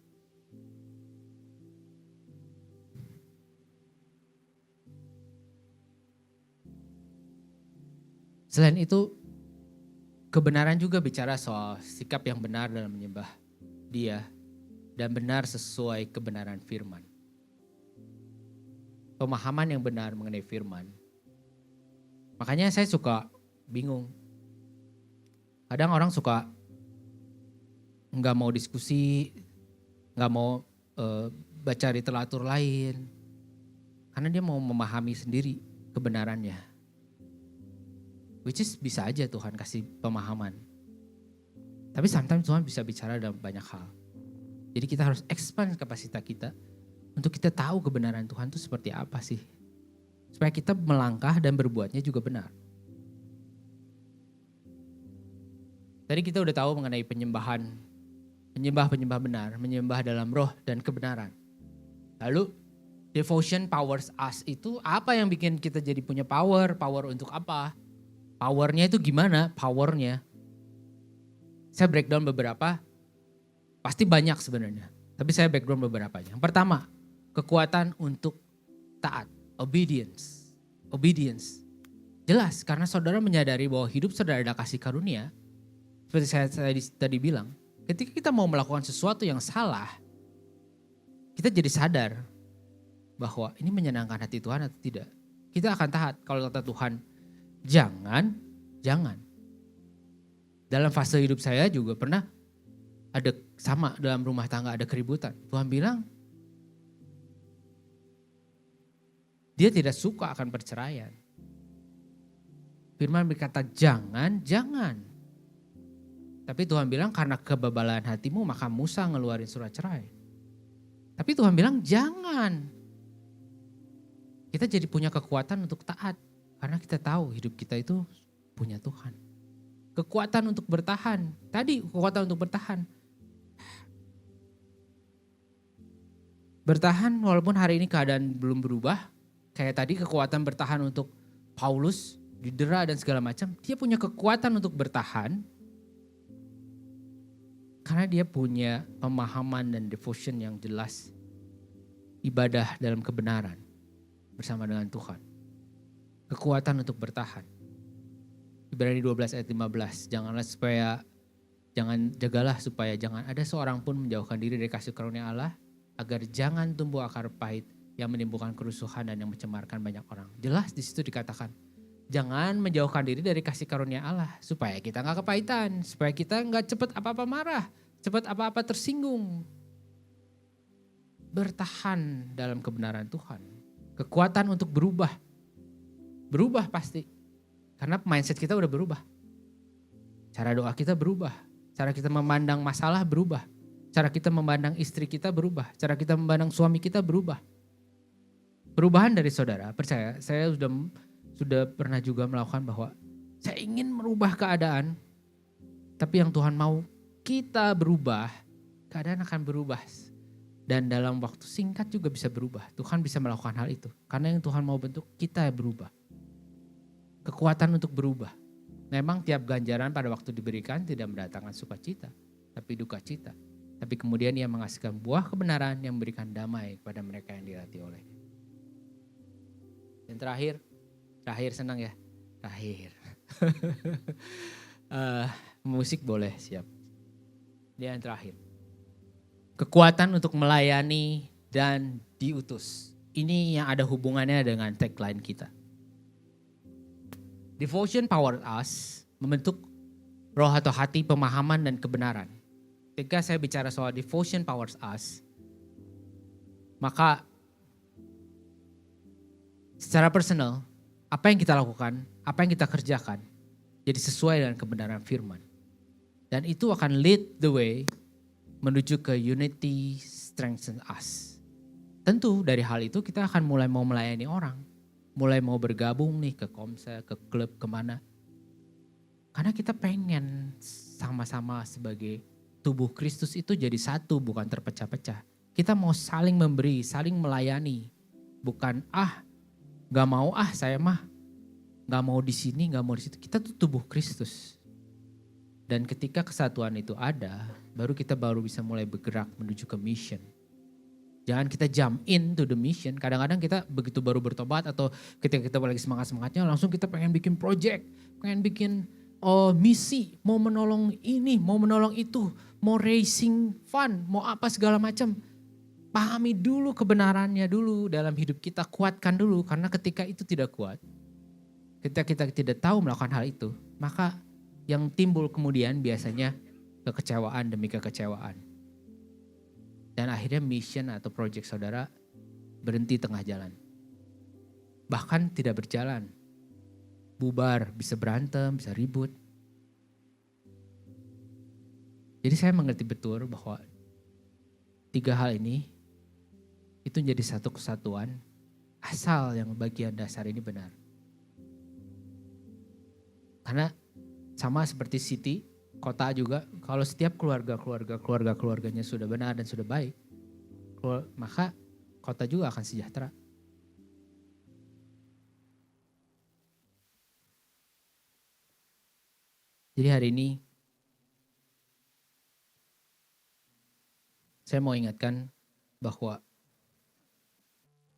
Selain itu, kebenaran juga bicara soal sikap yang benar dalam menyembah Dia dan benar sesuai kebenaran firman. Pemahaman yang benar mengenai firman. Makanya saya suka bingung. Kadang orang suka nggak mau diskusi, nggak mau baca literatur lain, karena dia mau memahami sendiri kebenarannya. Which is bisa aja Tuhan kasih pemahaman. Tapi sometimes Tuhan bisa bicara dalam banyak hal. Jadi kita harus expand kapasitas kita untuk kita tahu kebenaran Tuhan itu seperti apa sih. Supaya kita melangkah dan berbuatnya juga benar. Tadi kita udah tahu mengenai penyembahan. Penyembah benar, menyembah dalam roh dan kebenaran. Lalu devotion powers us itu apa yang bikin kita jadi punya power? Power untuk apa? Powernya itu gimana? Powernya. Saya breakdown beberapa, pasti banyak sebenarnya. Tapi saya breakdown beberapa aja. Yang pertama, kekuatan untuk taat, obedience. Obedience. Jelas karena saudara menyadari bahwa hidup saudara ada kasih karunia. Seperti saya tadi bilang. Ketika kita mau melakukan sesuatu yang salah, kita jadi sadar bahwa ini menyenangkan hati Tuhan atau tidak. Kita akan taat kalau kata Tuhan, jangan. Dalam fase hidup saya juga pernah ada sama dalam rumah tangga ada keributan. Tuhan bilang, dia tidak suka akan perceraian. Firman berkata jangan. Tapi Tuhan bilang karena kebebalan hatimu maka Musa ngeluarin surat cerai. Tapi Tuhan bilang jangan. Kita jadi punya kekuatan untuk taat. Karena kita tahu hidup kita itu punya Tuhan. Kekuatan untuk bertahan. Tadi kekuatan untuk bertahan. Bertahan walaupun hari ini keadaan belum berubah. Kayak tadi kekuatan bertahan untuk Paulus, didera dan segala macam. Dia punya kekuatan untuk bertahan. Karena dia punya pemahaman dan devotion yang jelas. Ibadah dalam kebenaran bersama dengan Tuhan. Kekuatan untuk bertahan. Ibrani 12 ayat 15. Jagalah supaya jangan ada seorang pun menjauhkan diri dari kasih karunia Allah, agar jangan tumbuh akar pahit yang menimbulkan kerusuhan dan yang mencemarkan banyak orang. Jelas di situ dikatakan, jangan menjauhkan diri dari kasih karunia Allah, supaya kita nggak kepahitan, supaya kita nggak cepat apa-apa marah, cepat apa-apa tersinggung. Bertahan dalam kebenaran Tuhan. Kekuatan untuk berubah pasti, karena mindset kita udah berubah. Cara doa kita berubah. Cara kita memandang masalah berubah. Cara kita memandang istri kita berubah. Cara kita memandang suami kita berubah. Perubahan dari saudara, percaya saya sudah pernah juga melakukan bahwa saya ingin merubah keadaan. Tapi yang Tuhan mau kita berubah, keadaan akan berubah. Dan dalam waktu singkat juga bisa berubah. Tuhan bisa melakukan hal itu. Karena yang Tuhan mau bentuk kita berubah. Kekuatan untuk berubah. Memang tiap ganjaran pada waktu diberikan tidak mendatangkan sukacita, tapi duka cita. Tapi kemudian ia menghasilkan buah kebenaran yang memberikan damai kepada mereka yang dilatih olehnya. Dan terakhir senang ya, terakhir. Musik boleh, siap. Dia yang terakhir. Kekuatan untuk melayani dan diutus. Ini yang ada hubungannya dengan tagline kita. Devotion power us, membentuk roh atau hati, pemahaman dan kebenaran. Ketika saya bicara soal devotion powers us, maka secara personal, apa yang kita lakukan, apa yang kita kerjakan, jadi sesuai dengan kebenaran firman. Dan itu akan lead the way menuju ke unity strengthen us. Tentu dari hal itu kita akan mulai mau melayani orang. Mulai mau bergabung nih ke komsel, ke klub, kemana. Karena kita pengen sama-sama sebagai tubuh Kristus itu jadi satu, bukan terpecah-pecah. Kita mau saling memberi, saling melayani. Bukan gak mau saya mah. Gak mau di sini, gak mau di situ. Kita tuh tubuh Kristus. Dan ketika kesatuan itu ada, baru kita bisa mulai bergerak menuju ke mission. Jangan kita jump into the mission. Kadang-kadang kita begitu baru bertobat atau ketika kita lagi semangat-semangatnya langsung kita pengen bikin project, pengen bikin misi, mau menolong ini, mau menolong itu, mau raising fund, mau apa segala macam. Pahami dulu kebenarannya dulu dalam hidup kita, kuatkan dulu. Karena ketika itu tidak kuat, ketika kita tidak tahu melakukan hal itu, maka yang timbul kemudian biasanya kekecewaan demi kekecewaan. Dan akhirnya mission atau project saudara berhenti tengah jalan. Bahkan tidak berjalan. Bubar, bisa berantem, bisa ribut. Jadi saya mengerti betul bahwa 3 hal ini itu menjadi satu kesatuan asal yang bagian dasar ini benar. Karena sama seperti city, kota juga, kalau setiap keluarganya sudah benar dan sudah baik, maka kota juga akan sejahtera. Jadi hari ini saya mau ingatkan bahwa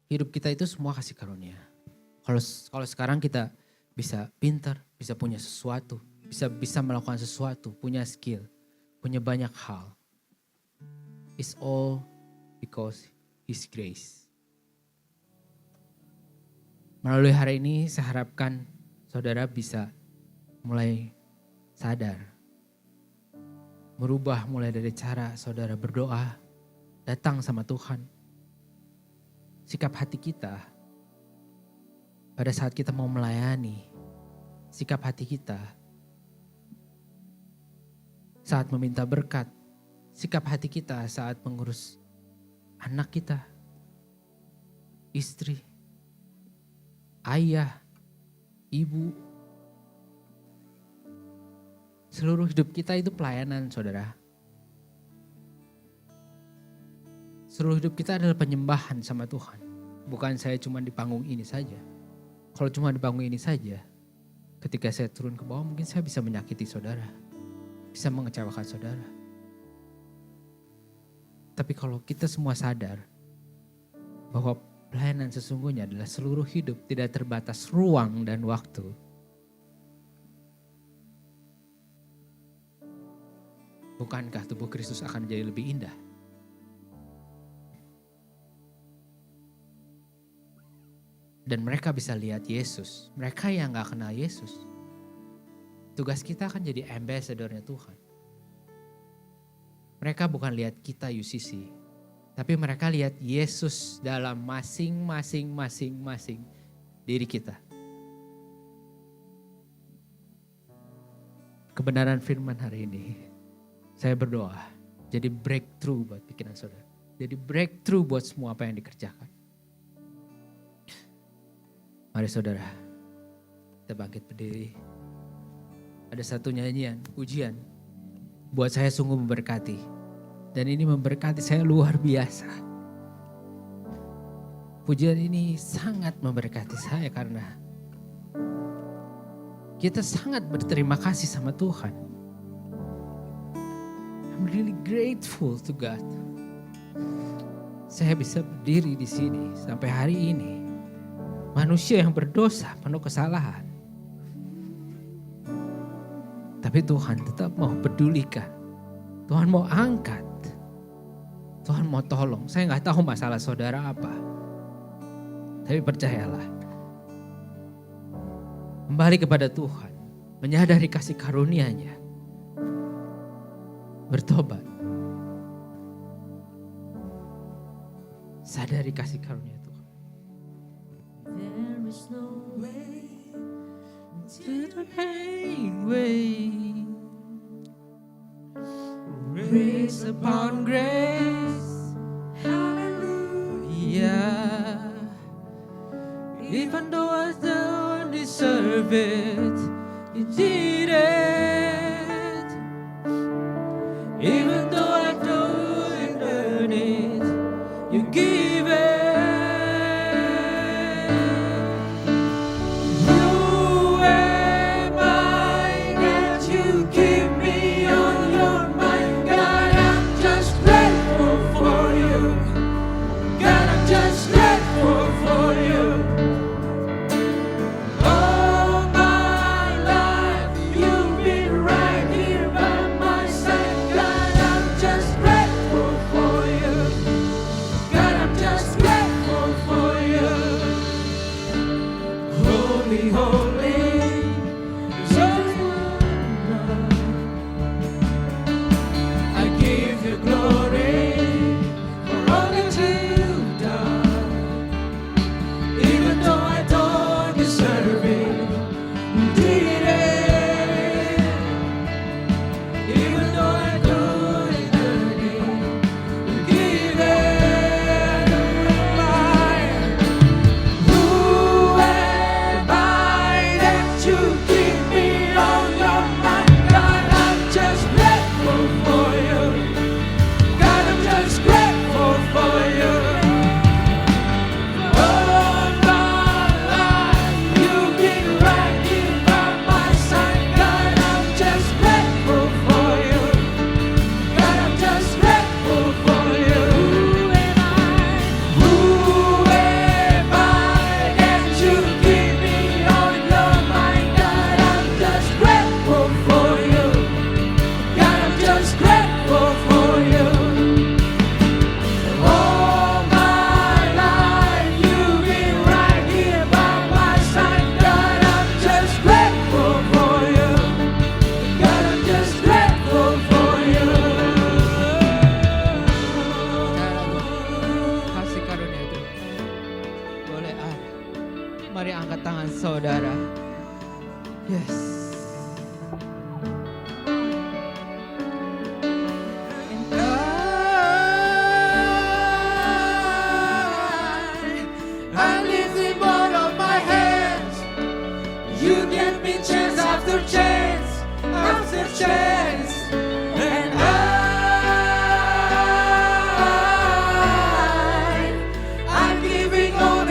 hidup kita itu semua kasih karunia. Kalau sekarang kita bisa pintar, bisa punya sesuatu, bisa melakukan sesuatu, punya skill, punya banyak hal. It's all because His grace. Melalui hari ini saya harapkan saudara bisa mulai sadar. Merubah mulai dari cara saudara berdoa, datang sama Tuhan. Sikap hati kita pada saat kita mau melayani, sikap hati kita saat meminta berkat, sikap hati kita saat mengurus anak kita, istri, ayah, ibu. Seluruh hidup kita itu pelayanan, saudara. Seluruh hidup kita adalah penyembahan sama Tuhan. Bukan saya cuma di panggung ini saja. Kalau cuma di panggung ini saja, ketika saya turun ke bawah mungkin saya bisa menyakiti saudara. Bisa mengecewakan saudara. Tapi kalau kita semua sadar bahwa pelayanan sesungguhnya adalah seluruh hidup, tidak terbatas ruang dan waktu. Bukankah tubuh Kristus akan menjadi lebih indah? Dan mereka bisa lihat Yesus. Mereka yang gak kenal Yesus. Tugas kita akan jadi ambassador-nya Tuhan. Mereka bukan lihat kita UCC. Tapi mereka lihat Yesus dalam masing-masing diri kita. Kebenaran firman hari ini. Saya berdoa. Jadi breakthrough buat pikiran saudara. Jadi breakthrough buat semua apa yang dikerjakan. Mari saudara, kita bangkit berdiri. Ada satu nyanyian, pujian. Buat saya sungguh memberkati. Dan ini memberkati saya luar biasa. Pujian ini sangat memberkati saya karena kita sangat berterima kasih sama Tuhan. I'm really grateful to God. Saya bisa berdiri di sini sampai hari ini. Manusia yang berdosa, penuh kesalahan. Tapi Tuhan tetap mau pedulikan. Tuhan mau angkat. Tuhan mau tolong. Saya gak tahu masalah saudara apa. Tapi percayalah. Kembali kepada Tuhan. Menyadari kasih karunia-Nya. Bertobat. Sadari kasih karunia Tuhan. There is no way To the highway, grace upon grace, hallelujah. Even though I don't deserve it, you did it. Even though I don't earn it, you give it. saudara. Yes. I lift him out of my hands. You give me chance after chance after chance. And I'm giving all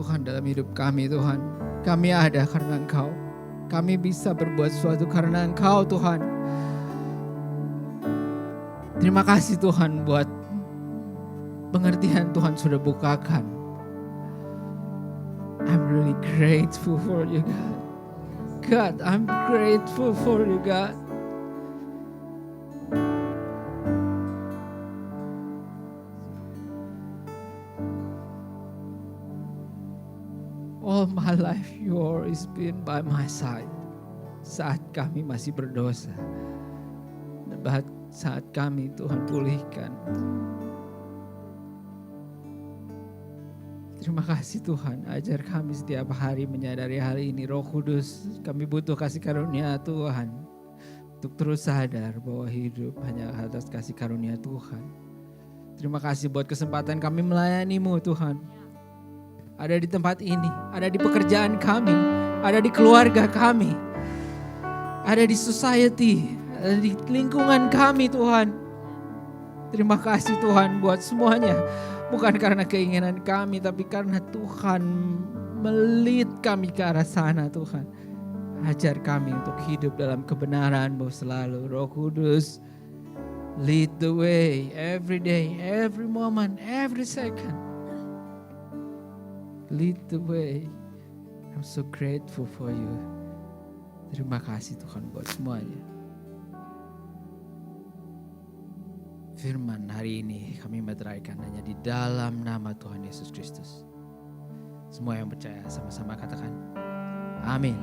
Tuhan dalam hidup kami Tuhan. Kami ada karena Engkau. Kami bisa berbuat sesuatu karena Engkau Tuhan. Terima kasih Tuhan buat pengertian Tuhan sudah bukakan. I'm really grateful for you God. God, I'm grateful for you God. All my life you always been by my side. Saat kami masih berdosa. Saat kami Tuhan pulihkan. Terima kasih Tuhan, ajar kami setiap hari menyadari hal ini. Roh Kudus, kami butuh kasih karunia Tuhan. Untuk terus sadar bahwa hidup hanya atas kasih karunia Tuhan. Terima kasih buat kesempatan kami melayani-Mu Tuhan. Ada di tempat ini, ada di pekerjaan kami, ada di keluarga kami, ada di society, ada di lingkungan kami Tuhan. Terima kasih Tuhan buat semuanya. Bukan karena keinginan kami, tapi karena Tuhan melit kami ke arah sana Tuhan. Ajar kami untuk hidup dalam kebenaran-Mu selalu. Roh Kudus, lead the way every day, every moment, every second. Lead the way. I'm so grateful for you. Terima kasih Tuhan buat semuanya. Firman hari ini kami meteraikan hanya di dalam nama Tuhan Yesus Kristus. Semua yang percaya sama-sama katakan amin.